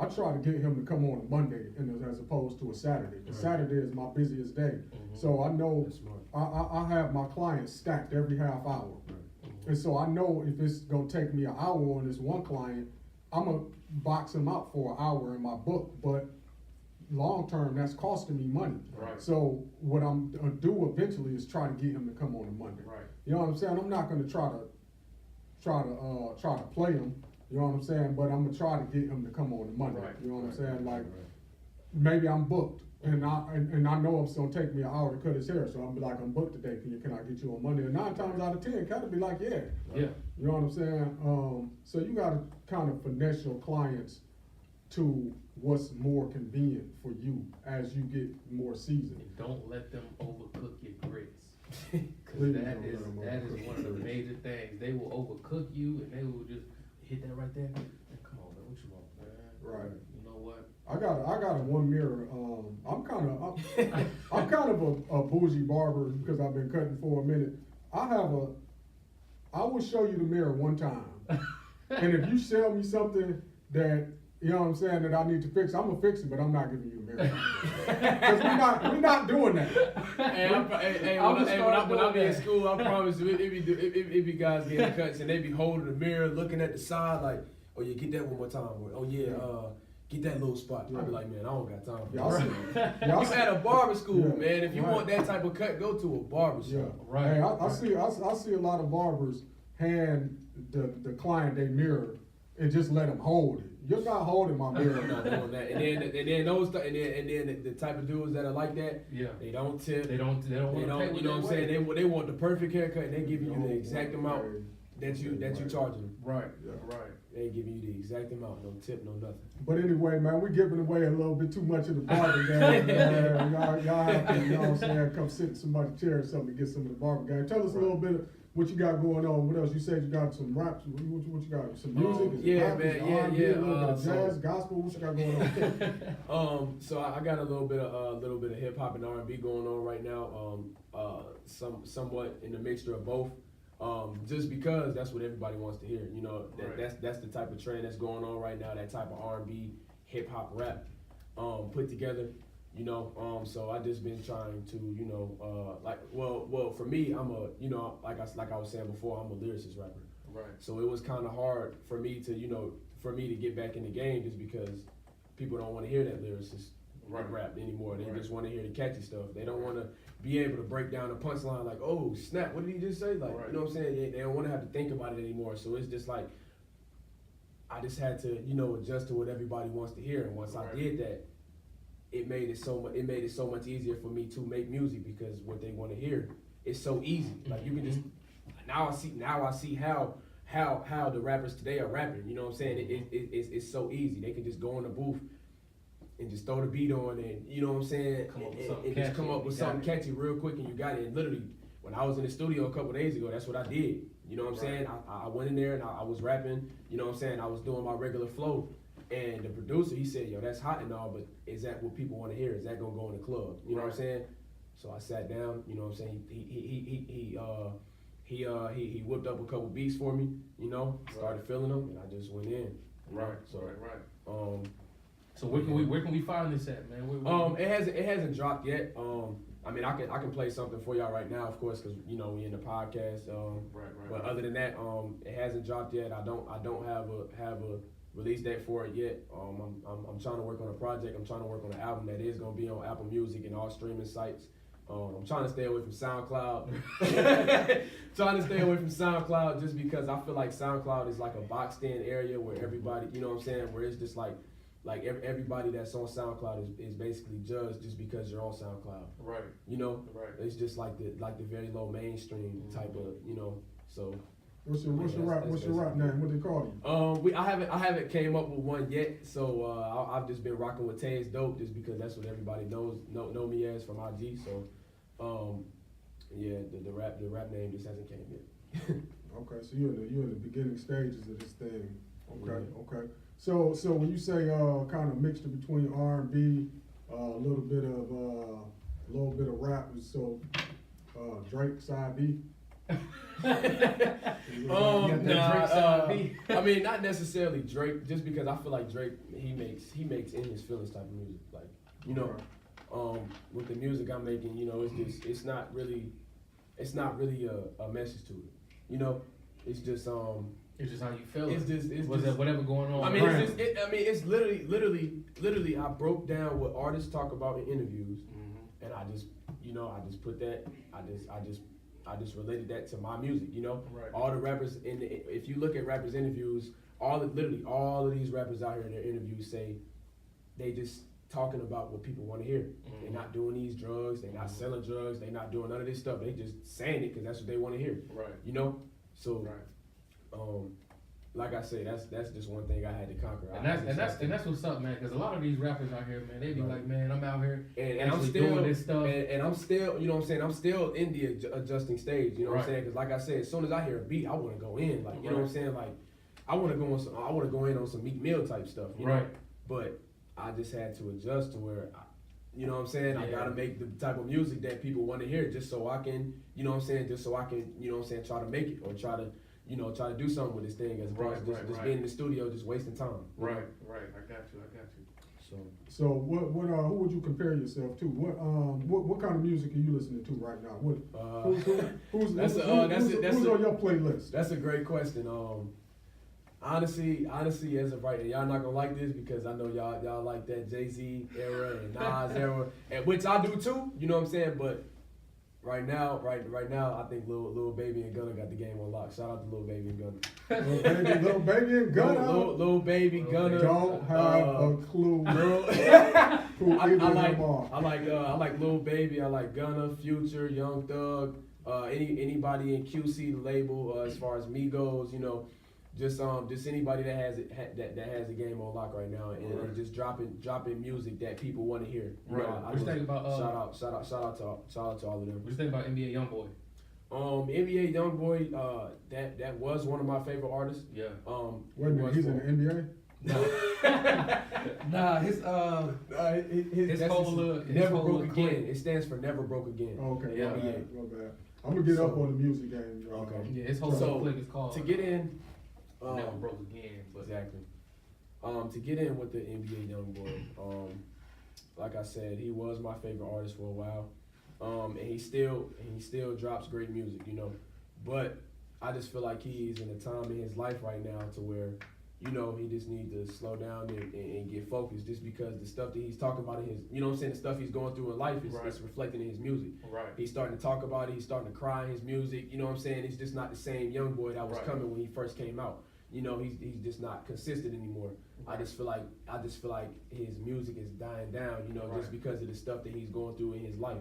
Speaker 3: I try to get him to come on a Monday as opposed to a Saturday.
Speaker 1: Right.
Speaker 3: Saturday is my busiest day. So I know
Speaker 1: That's smart.
Speaker 3: I have my clients stacked every half hour. And so I know if it's gonna take me an hour on this one client, I'm gonna box him out for an hour in my book, but long term, that's costing me money.
Speaker 2: Right.
Speaker 3: So what I'm gonna do eventually is try to get him to come on a Monday.
Speaker 2: Right.
Speaker 3: You know what I'm saying? I'm not gonna try to play him, you know what I'm saying? But I'm gonna try to get him to come on a Monday.
Speaker 2: Right.
Speaker 3: You know what I'm
Speaker 2: Right.
Speaker 3: saying? Like, maybe I'm booked. And I know it's gonna take me an hour to cut his hair, so I'm be like, I'm booked today, can I get you on Monday? And 9 times out of 10, kind of be like, yeah.
Speaker 2: Yeah.
Speaker 3: You know what I'm saying? So you gotta kind of finesse your clients to what's more convenient for you as you get more seasoned.
Speaker 2: And don't let them overcook your grits. Cause
Speaker 3: Please
Speaker 2: that
Speaker 3: don't
Speaker 2: is
Speaker 3: let 'em overcook
Speaker 2: one of the
Speaker 3: your grits.
Speaker 2: major things. They will overcook you and they will just hit that right there. Man, come on, man, what you want, man?
Speaker 3: Right.
Speaker 2: You know what?
Speaker 3: I got a one mirror. I'm kind of a bougie barber because I've been cutting for a minute. I will show you the mirror one time, and if you sell me something that you know what I'm saying that I need to fix, I'm gonna fix it, but I'm not giving you a mirror because we're not doing that.
Speaker 1: When I be in school, I promise you, it be guys getting cuts and they be holding the mirror, looking at the side like, oh yeah, get that one more time. Or, oh yeah, get that little spot. I be like, man, I don't got time for
Speaker 3: Y'all
Speaker 1: that.
Speaker 3: see, y'all
Speaker 1: You at a barber school,
Speaker 3: Yeah,
Speaker 1: man. If you
Speaker 3: right.
Speaker 1: want that type of cut, go to a barber shop.
Speaker 3: Yeah,
Speaker 2: Right.
Speaker 3: Hey, I see a lot of barbers hand the client their mirror and just let them hold it. You're not holding my mirror.
Speaker 1: I'm not doing that. And then the type of dudes that are like that,
Speaker 2: Yeah.
Speaker 1: they don't tip.
Speaker 2: They don't want to pay
Speaker 1: You know
Speaker 2: with
Speaker 1: what I'm
Speaker 2: their
Speaker 1: saying?
Speaker 2: weight.
Speaker 1: They want the perfect haircut and they giving you the exact amount that you
Speaker 3: Right.
Speaker 1: charging them.
Speaker 2: Right.
Speaker 3: Yeah.
Speaker 2: Right.
Speaker 1: They ain't giving you the exact amount, no tip, no nothing.
Speaker 3: But anyway, man, we're giving away a little bit too much of the barber game, man. Y'all have to, you know what I'm saying, come sit in somebody's chair or something to get some of the barber game. Tell us a little bit of what you got going on. What else? You said you got some rap. What you got? Some music? Is it
Speaker 1: yeah,
Speaker 3: rap?
Speaker 1: man,
Speaker 3: Is it
Speaker 1: yeah,
Speaker 3: R&B,
Speaker 1: yeah,
Speaker 3: a little bit of
Speaker 1: so-
Speaker 3: jazz, gospel. What you got going on?
Speaker 1: So I got a little bit of hip hop and R&B going on right now. Somewhat in the mixture of both. Just because that's what everybody wants to hear. You know,
Speaker 2: Right.
Speaker 1: that's the type of trend that's going on right now. That type of R&B, hip hop, rap, put together. You know, so I just been trying to, you know, well, for me, I'm a, you know, like I was saying before, I'm a lyricist rapper.
Speaker 2: Right.
Speaker 1: So it was kind of hard for me to, you know, to get back in the game just because people don't want to hear that lyricist
Speaker 2: Right.
Speaker 1: rap anymore. They
Speaker 2: Right.
Speaker 1: just want to hear the catchy stuff. They don't want to be able to break down a punchline like, oh snap, what did he just say? Like,
Speaker 2: Right.
Speaker 1: you know what I'm saying? They don't want to have to think about it anymore. So it's just like, I just had to, you know, adjust to what everybody wants to hear. And once
Speaker 2: Right.
Speaker 1: I did that, it made it so much easier for me to make music because what they want to hear is so easy. Like you can just now I see how the rappers today are rapping. You know what I'm saying? It's so easy. They can just go in the booth and just throw the beat on and you know what I'm saying?
Speaker 2: Come up with
Speaker 1: And
Speaker 2: something
Speaker 1: just
Speaker 2: catchy
Speaker 1: come up
Speaker 2: and
Speaker 1: with
Speaker 2: you got
Speaker 1: something
Speaker 2: it.
Speaker 1: catchy real quick and you got it. And literally, when I was in the studio a couple days ago, that's what I did. You know what I'm saying? I went in there and I was rapping. You know what I'm saying? I was doing my regular flow. And the producer, he said, yo, that's hot and all, but is that what people want to hear? Is that gonna go in the club? You know what I'm saying? So I sat down, you know what I'm saying? He whipped up a couple beats for me, you know, started filling them, and I just went in. you know?
Speaker 2: Right.
Speaker 1: So,
Speaker 2: Right. So where can we find this at, man?
Speaker 1: it hasn't dropped yet. I mean, I can play something for y'all right now, of course, because you know we in the podcast.
Speaker 2: Right.
Speaker 1: But other than that, it hasn't dropped yet. I don't have a release date for it yet. I'm trying to work on a project. I'm trying to work on an album that is gonna be on Apple Music and all streaming sites. I'm trying to stay away from SoundCloud. Just because I feel like SoundCloud is like a boxed in area where everybody, you know what I'm saying, where it's just like everybody that's on SoundCloud is basically judged just because you're on SoundCloud.
Speaker 2: Right.
Speaker 1: You know?
Speaker 2: Right.
Speaker 1: It's just like the very low mainstream type of, you know, so.
Speaker 3: What's your rap name? What they call you?
Speaker 1: I haven't came up with one yet, so I've just been rocking with Tay's Dope just because that's what everybody know me as from IG. So, yeah, the rap name just hasn't came yet.
Speaker 3: Okay, so you're in the beginning stages of this thing. Okay,
Speaker 1: Yeah.
Speaker 3: okay. So when you say kind of mixture between R&B, a little bit of rap, so Drake side B.
Speaker 1: I mean, not necessarily Drake, just because I feel like Drake, he makes in his feelings type of music. Like, you know, with the music I'm making, you know, it's not really a message to it. You know, it's just
Speaker 2: It's just how you feel.
Speaker 1: It's just
Speaker 2: whatever going on.
Speaker 1: I mean, it's literally. I broke down what artists talk about in interviews, and I just put that. I just related that to my music. You know,
Speaker 2: Right.
Speaker 1: all the rappers if you look at rappers' interviews, all of these rappers out here in their interviews say they just talking about what people want to hear. They're not doing these drugs. They're not selling drugs. They're not doing none of this stuff. They just saying it because that's what they want to hear.
Speaker 2: Right.
Speaker 1: You know, so.
Speaker 2: Right.
Speaker 1: Like I say, that's just one thing I had to conquer.
Speaker 2: And that's what's up, man. Because a lot of these rappers out here, man, they be like, man, I'm out here
Speaker 1: and I'm still
Speaker 2: doing this stuff,
Speaker 1: and I'm still, you know what I'm saying. I'm still in the adjusting stage. You know what I'm saying? Because like I said, as soon as I hear a beat, I want to go in. Like you know what I'm saying? Like I want to go in on some Meek Mill type stuff. You know? But I just had to adjust to where. You know what I'm saying? I gotta make the type of music that people want to hear, just so I can, you know what I'm saying, just so I can, you know what I'm saying, try to make it or try to do something with this thing as opposed to just being in the studio just wasting time.
Speaker 2: Right. I got you.
Speaker 3: So what who would you compare yourself to? What kind of music are you listening to right now? Who's on your playlist?
Speaker 1: That's a great question. Honestly, as of right now, y'all not gonna like this because I know y'all like that Jay-Z era and Nas era, and which I do too. You know what I'm saying? But right now, I think Lil Baby and Gunna got the game on lock. Shout out to Lil Baby and Gunna.
Speaker 3: Lil Baby and Gunna.
Speaker 1: Lil Baby, Gunna.
Speaker 3: Don't have a clue.
Speaker 1: I like Lil Baby. I like Gunna, Future, Young Thug. Anybody in QC the label as far as Migos, you know. Just anybody that has the game on lock right now and just dropping music that people want to hear. You know,
Speaker 2: what you think about
Speaker 1: shout out to all of them.
Speaker 2: What you think about NBA YoungBoy?
Speaker 1: NBA YoungBoy, that was one of my favorite artists.
Speaker 2: Yeah.
Speaker 3: Wait a minute, he's in the NBA?
Speaker 2: Nah, his
Speaker 1: Never Broke Again. It stands for Never Broke Again.
Speaker 3: Oh, okay,
Speaker 1: yeah.
Speaker 3: my bad. I'm gonna get up on the music game.
Speaker 1: Okay.
Speaker 2: Yeah, his whole clique is called
Speaker 1: to get in.
Speaker 2: Never Broke Again. But.
Speaker 1: Exactly. To get in with the NBA YoungBoy, like I said, he was my favorite artist for a while, and he still drops great music, you know. But I just feel like he's in a time in his life right now to where, you know, he just needs to slow down and get focused. Just because the stuff that he's talking about in his, you know what I'm saying, the stuff he's going through in life is reflecting in his music.
Speaker 2: Right.
Speaker 1: He's starting to talk about it. He's starting to cry in his music. You know what I'm saying? He's just not the same young boy that was coming when he first came out. You know, he's just not consistent anymore. Right. I just feel like his music is dying down, you know, just because of the stuff that he's going through in his life.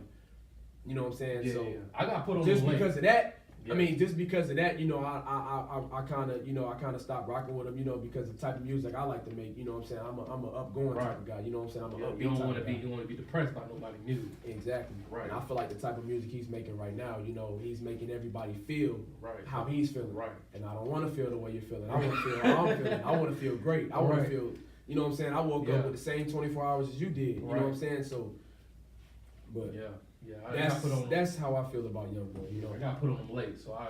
Speaker 1: You know what I'm saying?
Speaker 2: Yeah, I got put on
Speaker 1: just
Speaker 2: the
Speaker 1: because of that. Yeah. I mean, just because of that, you know, I kind of stopped rocking with him, you know, because the type of music I like to make, you know what I'm saying? I'm an upgoing type of guy, you know what I'm saying? I'm an upbeat
Speaker 2: you don't
Speaker 1: type
Speaker 2: want
Speaker 1: of guy.
Speaker 2: You don't want to be depressed by nobody's music.
Speaker 1: Exactly.
Speaker 2: Right.
Speaker 1: And I feel like the type of music he's making right now, you know, he's making everybody feel how he's feeling. Right. And I don't want to feel the way you're feeling. I want to feel how I'm feeling. I want to feel great. I want to feel, you know what I'm saying? I woke up with the same 24 hours as you did. You know what I'm saying? So, but that's how I feel about YoungBoy. You know,
Speaker 2: I got put on him late, so I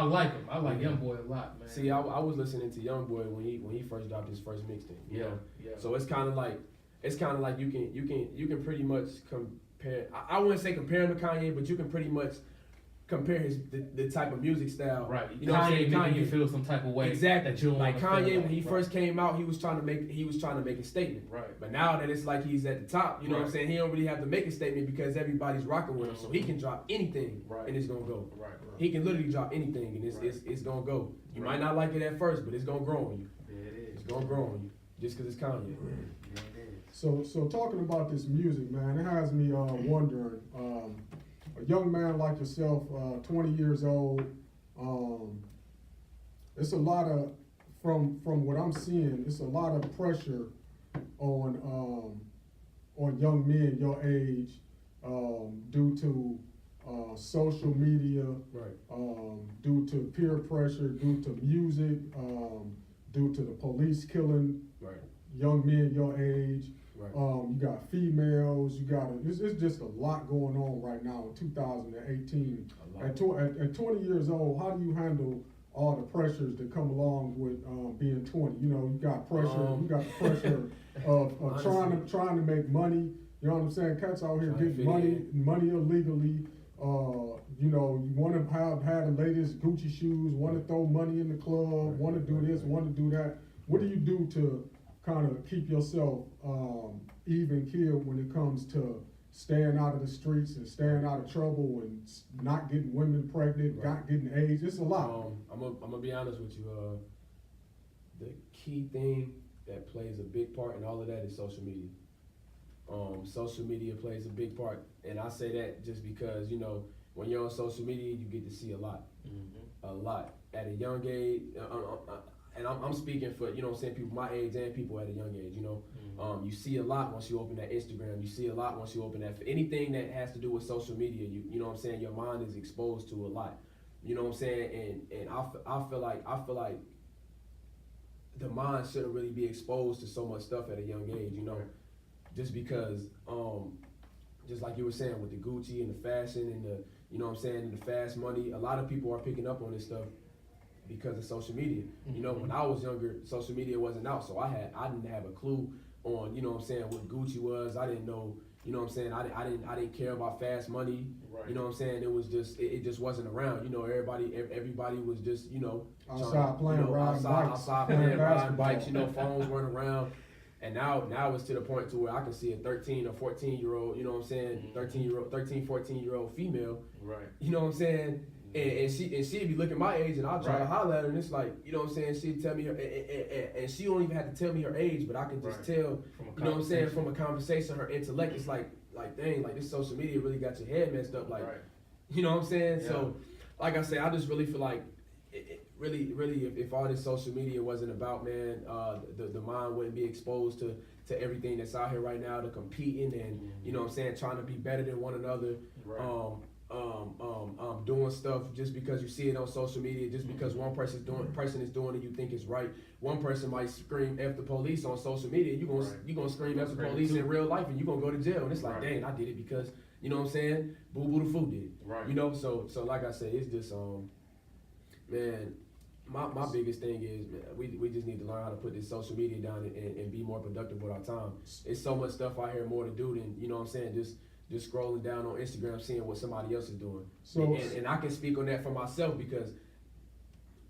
Speaker 2: like him. I like YoungBoy a lot, man.
Speaker 1: See, I was listening to YoungBoy when he first dropped his first mixtape. Yeah. So it's kind of like you can pretty much compare. I wouldn't say compare him to Kanye, but you can pretty much compare the type of music style.
Speaker 2: Right.
Speaker 1: You know what I'm saying?
Speaker 2: Kanye you feel some type of way.
Speaker 1: Exactly.
Speaker 2: That you don't
Speaker 1: like Kanye when he first came out, he was trying to make a statement.
Speaker 2: Right.
Speaker 1: But now that it's like he's at the top, you know what I'm saying? He don't really have to make a statement because everybody's rocking with him, so he can drop anything and it's gonna go. Right. He can literally drop anything and it's gonna go. You might not like it at first, but it's gonna grow on you.
Speaker 2: Yeah, it is.
Speaker 1: It's gonna grow on you just because it's Kanye.
Speaker 2: Yeah, it is.
Speaker 3: So talking about this music, man, it has me wondering. A young man like yourself, 20 years old, it's a lot of, from what I'm seeing, it's a lot of pressure on young men your age due to social media,
Speaker 1: Right.
Speaker 3: due to peer pressure, due to music, due to the police killing
Speaker 1: Right.
Speaker 3: young men your age.
Speaker 1: Right.
Speaker 3: You got females, it's just a lot going on right now in 2018.
Speaker 1: A lot.
Speaker 3: At 20 years old, how do you handle all the pressures that come along with being 20? You know, you got pressure, you got the pressure of trying to make money. You know what I'm saying? Cats out here
Speaker 1: Trying to
Speaker 3: getting
Speaker 1: fit
Speaker 3: money illegally. You know, you want to have the latest Gucci shoes, want to throw money in the club, want to do this, want to do that. What do you do to kind of keep yourself even keeled when it comes to staying out of the streets and staying out of trouble and not getting women pregnant,
Speaker 1: Right.
Speaker 3: not getting AIDS? It's a lot.
Speaker 1: I'm gonna be honest with you. The key thing that plays a big part in all of that is social media. Social media plays a big part, and I say that just because, you know, when you're on social media, you get to see a lot, a lot at a young age. And I'm speaking for, you know what I'm saying, people my age and people at a young age, you know. You see a lot once you open that Instagram. You see a lot once you open that. Anything that has to do with social media, you know what I'm saying, your mind is exposed to a lot. You know what I'm saying? And I feel like the mind shouldn't really be exposed to so much stuff at a young age, you know.
Speaker 2: Right.
Speaker 1: Just because, just like you were saying with the Gucci and the fashion and the, you know what I'm saying, and the fast money, a lot of people are picking up on this stuff because of social media. You know, when I was younger, social media wasn't out, so I didn't have a clue on, you know what I'm saying, what Gucci was. I didn't know, you know what I'm saying, I didn't care about fast money.
Speaker 2: Right.
Speaker 1: You know what I'm saying? It was just it just wasn't around. You know, everybody was just, you know,
Speaker 3: Outside playing, riding bikes,
Speaker 1: outside
Speaker 3: playing
Speaker 1: playing, riding
Speaker 3: basketball.
Speaker 1: bikes, you know, phones running around. And now it's to the point to where I can see a 13 or 14-year-old, you know what I'm saying, 14-year-old female,
Speaker 2: Right.
Speaker 1: you know what I'm saying, and she'd be looking my age, and I'll try to holler at her, and it's like, you know what I'm saying, she'd tell me her, and she don't even have to tell me her age, but I can just tell, you know what I'm saying, from a conversation, her intellect is like dang, like this social media really got your head messed up, like, you know what I'm saying?
Speaker 2: Yeah.
Speaker 1: So, like I say, I just really feel like, really, if all this social media wasn't about, man, the mind wouldn't be exposed to everything that's out here right now, to competing and, you know what I'm saying, trying to be better than one another.
Speaker 2: Right.
Speaker 1: Doing stuff just because you see it on social media, just because one person is doing it, you think it's right. One person might scream F the police on social media, you gonna scream F the police in real life, and you gonna go to jail. And it's like, dang, I did it because, you know what I'm saying, Boo Boo the Food did it.
Speaker 2: Right.
Speaker 1: You know, so like I said, it's just man, my biggest thing is, man, we just need to learn how to put this social media down and be more productive with our time. It's so much stuff out here more to do than, you know what I'm saying, just scrolling down on Instagram, seeing what somebody else is doing.
Speaker 3: So,
Speaker 1: and I can speak on that for myself because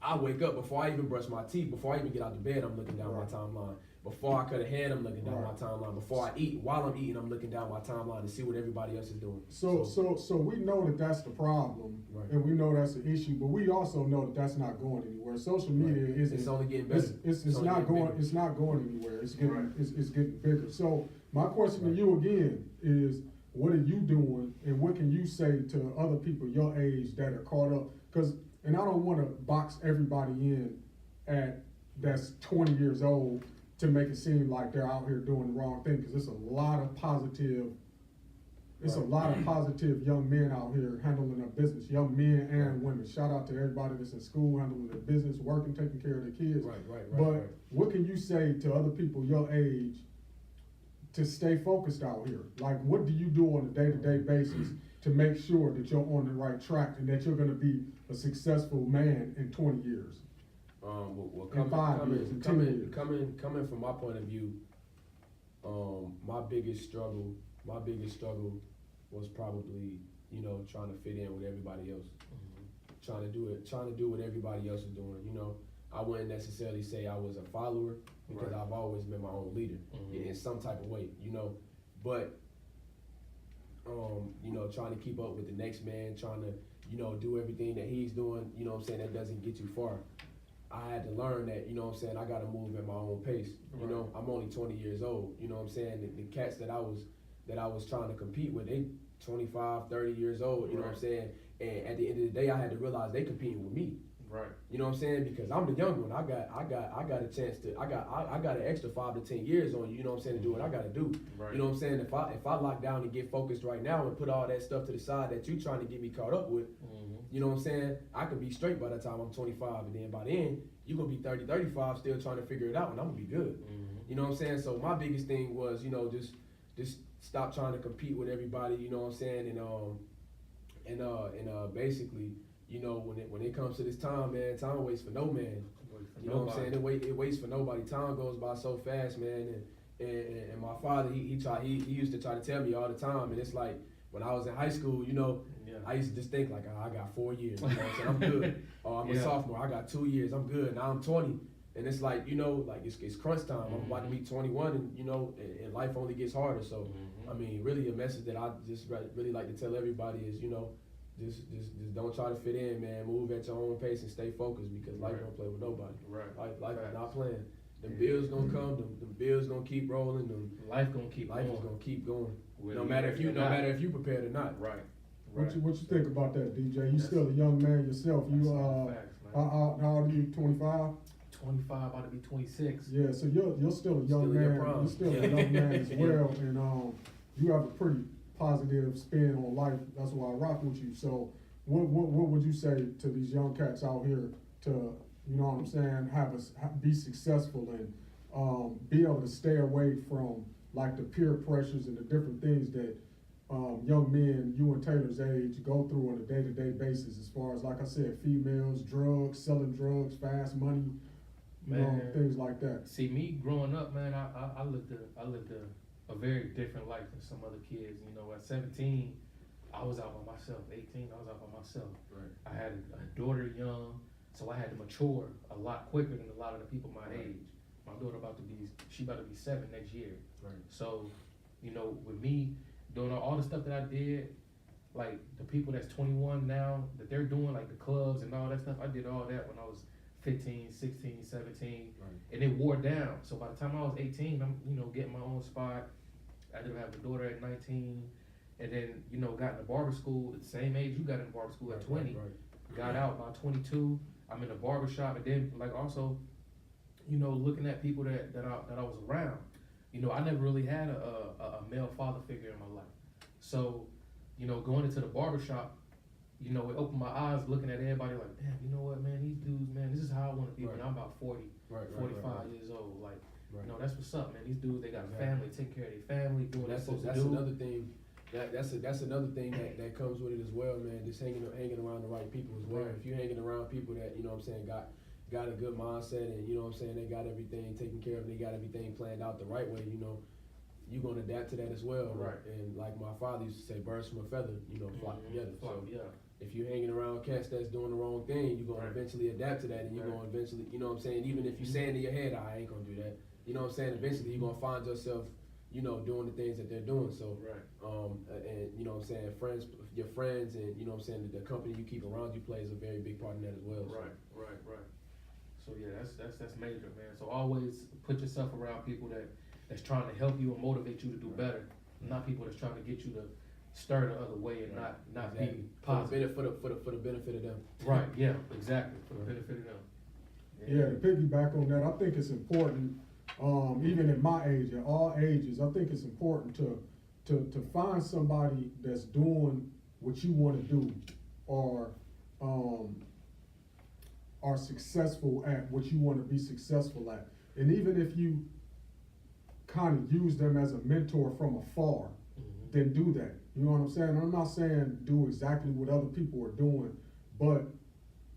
Speaker 1: I wake up, before I even brush my teeth, before I even get out of bed, I'm looking down my timeline. Before I cut a head, I'm looking down my timeline. Before I eat, while I'm eating, I'm looking down my timeline to see what everybody else is doing.
Speaker 3: So we know that that's the problem, and we know that's an issue, but we also know that that's not going anywhere. Social media isn't.
Speaker 1: It's only getting better.
Speaker 3: It's not going. It's not going anywhere. It's getting. It's getting bigger. So my question to you again is, what are you doing, and what can you say to other people your age that are caught up? And I don't want to box everybody in that's 20 years old to make it seem like they're out here doing the wrong thing, because it's a lot of positive. It's a lot of positive young men out here handling their business, young men and women. Shout out to everybody that's in school, handling their business, working, taking care of their kids. But what can you say to other people your age to stay focused out here? Like, what do you do on a day-to-day basis to make sure that you're on the right track and that you're going to be a successful man in 20 years?
Speaker 1: Coming from my point of view, my biggest struggle was probably, you know, trying to fit in with everybody else, trying to do what everybody else is doing. You know, I wouldn't necessarily say I was a follower, because I've always been my own leader in some type of way, you know, but you know, trying to keep up with the next man, trying to, you know, do everything that he's doing, you know what I'm saying, that doesn't get you far. I had to learn that, you know what I'm saying, I got to move at my own pace. You know, I'm only 20 years old, you know what I'm saying, the cats that I was trying to compete with, they 25, 30 years old, you know what I'm saying, and at the end of the day, I had to realize they competing with me.
Speaker 2: Right.
Speaker 1: You know what I'm saying? Because I'm the young one. I got a chance to. I got an extra 5 to 10 years on you. You know what I'm saying? To do what I got to do.
Speaker 2: Right.
Speaker 1: You know what I'm saying? If I lock down and get focused right now and put all that stuff to the side that you trying to get me caught up with, you know what I'm saying? I could be straight by the time I'm 25, and then by the end you gonna be 30, 35, still trying to figure it out, and I'm gonna be good. You know what I'm saying? So my biggest thing was, you know, just stop trying to compete with everybody. You know what I'm saying? And basically, you know, when it comes to this time, man, time waits for no man. You know what I'm saying? It waits for nobody. Time goes by so fast, man. And my father, he used to try to tell me all the time, and it's like when I was in high school, you know, I used to just think like, oh, I got 4 years. You know what I'm saying? I'm good. Oh, I'm a sophomore. I got 2 years. I'm good. Now I'm 20. And it's like, you know, like it's crunch time. I'm about to be 21, and you know, and life only gets harder. So, I mean, really, a message that I just really like to tell everybody is, you know, just don't try to fit in, man. Move at your own pace and stay focused, because life don't play with nobody.
Speaker 2: Right.
Speaker 1: Life is not playing. The bills gonna come. The bills gonna keep rolling.
Speaker 2: Life gonna keep
Speaker 1: Life
Speaker 2: going.
Speaker 1: is gonna keep going.
Speaker 2: Whether
Speaker 1: No matter if you prepared or not.
Speaker 2: Right.
Speaker 3: What you think about that, DJ? You still a young man yourself. You
Speaker 2: Facts, man.
Speaker 3: how old are you? 25.
Speaker 2: 25, about to be 26.
Speaker 3: Yeah, so you're still a young
Speaker 1: Still in your
Speaker 3: man.
Speaker 1: prime.
Speaker 3: You're still a young man as well, and you have a pretty positive spin on life. That's why I rock with you. So, what would you say to these young cats out here to, you know what I'm saying, be successful and be able to stay away from like the peer pressures and the different things that young men, you and Taylor's age, go through on a day-to-day basis, as far as, like I said, females, drugs, selling drugs, fast money, you know, things like that.
Speaker 2: See, me growing up, man, I lived a very different life than some other kids. You know, at 17, I was out by myself. 18, I was out by myself.
Speaker 1: Right.
Speaker 2: I had a daughter young, so I had to mature a lot quicker than a lot of the people my age. My daughter about to be 7 next year.
Speaker 1: Right.
Speaker 2: So, you know, with me doing all the stuff that I did, like the people that's 21 now, that they're doing like the clubs and all that stuff, I did all that when I was 15, 16, 17,
Speaker 1: Right.
Speaker 2: and it wore down. So by the time I was 18, I'm, you know, getting my own spot. I did have a daughter at 19, and then, you know, got into barber school at the same age you got into barber school at 20.
Speaker 1: Right.
Speaker 2: Got out by 22. I'm in a barber shop, and then like also, you know, looking at people that I was around. You know, I never really had a male father figure in my life. So, you know, going into the barber shop, you know, it opened my eyes looking at everybody like, damn, you know what, man, these dudes, man, this is how I want to be when I'm about 40, 45 years old. Like, you know, that's what's up, man. These dudes, they got a family, take care of their family, do what they're supposed to do.
Speaker 1: Another thing. That's another thing that comes with it as well, man. Just hanging around the right people as well.
Speaker 2: Right.
Speaker 1: If you're hanging around people that, you know what I'm saying, got a good mindset, and you know what I'm saying, they got everything taken care of, they got everything planned out the right way, you know, you're gonna adapt to that as well.
Speaker 2: Right.
Speaker 1: And like my father used to say, birds from a feather, you know, flock together. So
Speaker 2: yeah.
Speaker 1: if you're hanging around cats that's doing the wrong thing, you're gonna eventually adapt to that, and you're gonna eventually, you know what I'm saying, even if you're saying in your head, I ain't gonna do that, you know what I'm saying, eventually you're gonna find yourself, you know, doing the things that they're doing. So, and you know what I'm saying, your friends, and you know what I'm saying, the company you keep around you plays a very big part in that as well. So.
Speaker 2: Right. So yeah, that's major, man. So always put yourself around people that's trying to help you and motivate you to do better, not people that's trying to get you to stir the other way and not be positive.
Speaker 1: For the benefit of them.
Speaker 2: Right. Yeah. Exactly. For the benefit of them.
Speaker 3: Yeah, to piggyback on that, I think it's important, even at my age, at all ages, I think it's important to find somebody that's doing what you want to do, or are successful at what you want to be successful at. And even if you kind of use them as a mentor from afar, then do that. You know what I'm saying? I'm not saying do exactly what other people are doing, but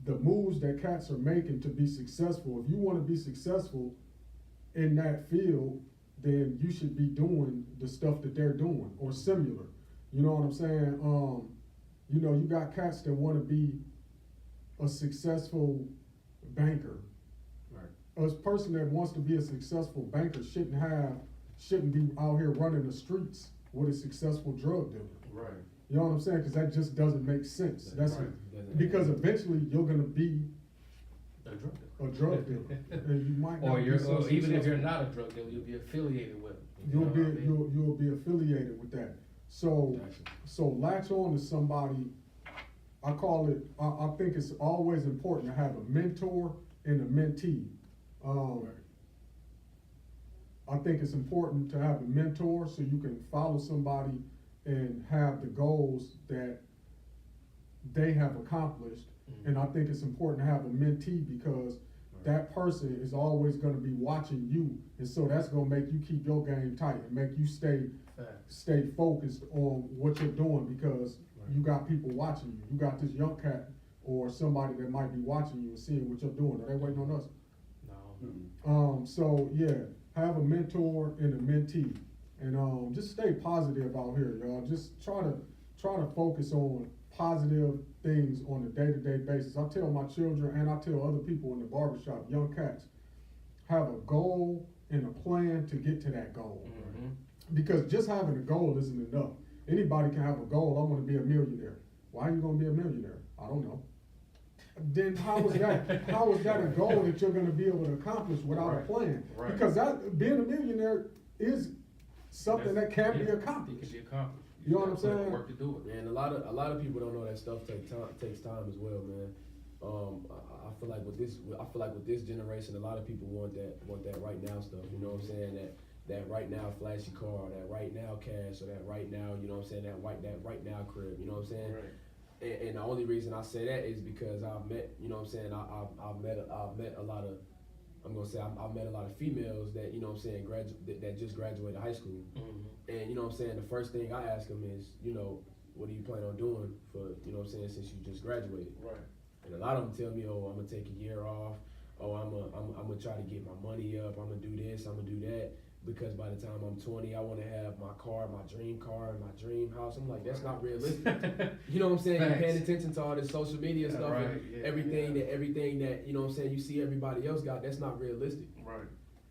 Speaker 3: the moves that cats are making to be successful, if you want to be successful in that field, then you should be doing the stuff that they're doing or similar. You know what I'm saying? You know, you got cats that want to be a successful banker. Right. A person that wants to be a successful banker shouldn't be out here running the streets with a successful drug dealer.
Speaker 2: Right.
Speaker 3: You know what I'm saying? Because that just doesn't make sense. Because eventually you're gonna be a drug dealer, and you might not
Speaker 2: or even if you're not a drug dealer, you'll be affiliated with it.
Speaker 3: You'll be affiliated with that. So latch on to somebody I call it, I think it's always important to have a mentor and a mentee. I think it's important to have a mentor so you can follow somebody and have the goals that they have accomplished.
Speaker 2: Mhm.
Speaker 3: And I think it's important to have a mentee because that person is always gonna be watching you. And so that's gonna make you keep your game tight and make you stay focused on what you're doing because you got people watching you. You got this young cat or somebody that might be watching you and seeing what you're doing. Are they waiting on us?
Speaker 2: No.
Speaker 3: So yeah, have a mentor and a mentee, and just stay positive out here, y'all. Just try to focus on positive things on a day-to-day basis. I tell my children and I tell other people in the barbershop, young cats, have a goal and a plan to get to that goal.
Speaker 2: Mm-hmm.
Speaker 3: Because just having a goal isn't enough. Anybody can have a goal. I want to be a millionaire. Why are you going to be a millionaire? I don't know. Then how is that a goal that you're going to be able to accomplish without a plan?
Speaker 2: Right.
Speaker 3: Because being a millionaire is something that can be accomplished.
Speaker 2: It can be accomplished.
Speaker 3: You know what I'm saying?
Speaker 2: Work to do it.
Speaker 1: Man, a lot of people don't know that stuff takes time as well, man. I feel like with this generation, a lot of people want that right now stuff. You know what I'm saying? That right now flashy car, that right now cash, or that right now, you know what I'm saying? That right now crib. You know what I'm saying?
Speaker 2: Right.
Speaker 1: And the only reason I say that is because I've met, you know what I'm saying? I've met a lot of, I've met a lot of females that, you know what I'm saying, that just graduated high school.
Speaker 2: Mm-hmm.
Speaker 1: And you know what I'm saying, the first thing I ask them is, you know, what do you plan on doing for, you know what I'm saying, since you just graduated?
Speaker 2: Right.
Speaker 1: And a lot of them tell me, oh, I'm gonna take a year off. Oh, I'm gonna try to get my money up. I'm gonna do this. I'm gonna do that. Because by the time I'm 20, I want to have my car, my dream my dream house. I'm like, that's not realistic. You know what I'm saying?
Speaker 2: Facts.
Speaker 1: You're paying attention to all this social media stuff
Speaker 2: right.
Speaker 1: and everything that, you know what I'm saying, you see everybody else got, that's not realistic.
Speaker 2: Right.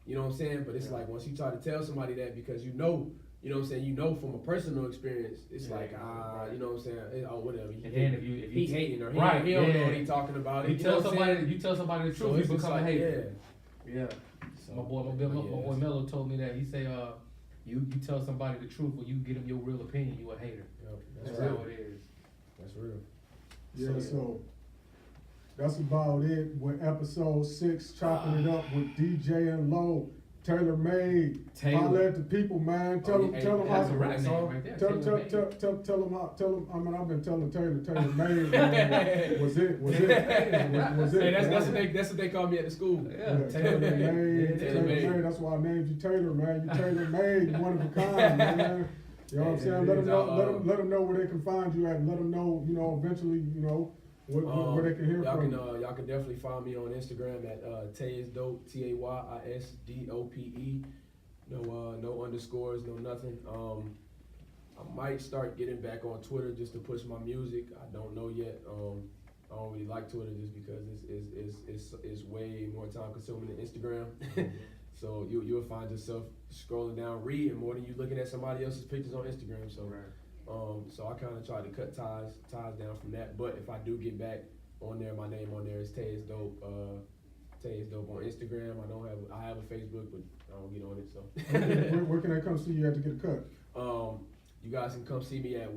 Speaker 1: You know what I'm saying? But it's like once you try to tell somebody that because you know what I'm saying, you know from a personal experience, it's like, you know what I'm saying, oh, whatever.
Speaker 2: And then if you
Speaker 1: He hating or he
Speaker 2: right,
Speaker 1: don't know what he talking about.
Speaker 2: You tell somebody the truth,
Speaker 1: So
Speaker 2: you
Speaker 1: it's just
Speaker 2: become
Speaker 1: like,
Speaker 2: a hater.
Speaker 1: yeah.
Speaker 2: So, my boy Mello told me that. He say, you tell somebody the truth or you get them your real opinion, you a hater.
Speaker 1: Yep,
Speaker 2: That's
Speaker 1: real.
Speaker 2: how it is.
Speaker 1: That's real.
Speaker 3: Yeah, so that's about it with episode 6, chopping it up with DJ&Lo, Tailor Made. Holla at the people, man. Tell them how.
Speaker 2: That's a rap song right there.
Speaker 3: Tell them how. I mean, I've been telling Taylor Made. Man, was it?
Speaker 1: Hey, that's what they call me at the school.
Speaker 3: Yeah, Tailor Made. Tailor Made. That's why I named you Taylor, man. You Tailor Made, you one of a kind, man. You know what I'm saying? Let them know where they can find you at, and let them know, you know, eventually, you know, where they can hear from you.
Speaker 1: Y'all can definitely find me on Instagram at Taysdope, TAYISDOPE. No underscores, no nothing. I might start getting back on Twitter just to push my music. I don't know yet. I don't really like Twitter just because it's way more time consuming than Instagram. So you'll find yourself scrolling down, reading more than you looking at somebody else's pictures on Instagram. So so I kind of try to cut ties down from that. But if I do get back on there, my name on there is Taysdope. Taysdope on Instagram. I have a Facebook, but I don't get on it. So
Speaker 3: where can they come see you at to get a cut?
Speaker 1: You guys can come see me at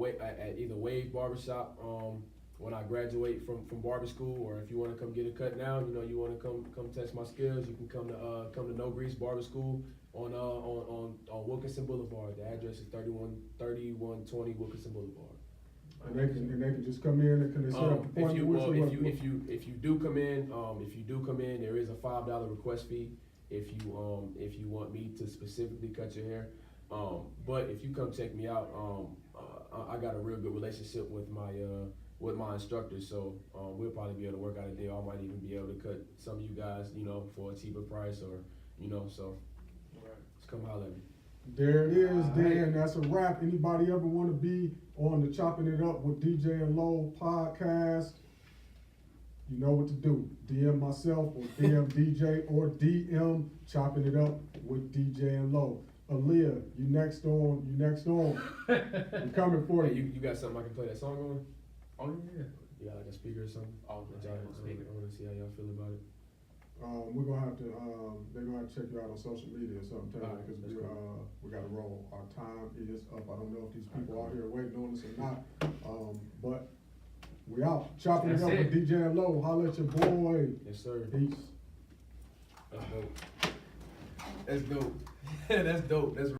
Speaker 1: either Wave Barbershop when I graduate from barber school, or if you want to come get a cut now, you know, you want to come test my skills, you can come to No Grease Barber School on Wilkinson Boulevard. The address is 3120 Wilkinson Boulevard.
Speaker 3: And they can just come in and can they set up appointment?
Speaker 1: If you do come in, there is a $5 request fee if you want me to specifically cut your hair. But if you come check me out, I got a real good relationship with my instructor, so we'll probably be able to work out a deal. I might even be able to cut some of you guys, you know, for a cheaper price, or you know, so just come holler at me.
Speaker 3: There it is, Dan. That's a wrap. Anybody ever want to be on the Chopping It Up with DJ&Lo podcast? You know what to do. DM myself or DM DJ or DM Chopping It Up with DJ&Lo. Aaliyah, you next on. We're coming for you.
Speaker 1: You got something I can play that song on?
Speaker 2: Oh yeah.
Speaker 1: You got like a speaker or something?
Speaker 2: Oh,
Speaker 1: I want to see how y'all feel about it.
Speaker 3: We're gonna have to. They're gonna have to check you out on social media or something, because we gotta roll. Our time is up. I don't know if these people out here waiting on us or not. But We out. Chopping it
Speaker 2: That's
Speaker 3: up
Speaker 2: it.
Speaker 3: with DJ&Lo. Holla at your boy.
Speaker 1: Yes, sir.
Speaker 3: Peace.
Speaker 1: That's dope. That's dope. That's dope. That's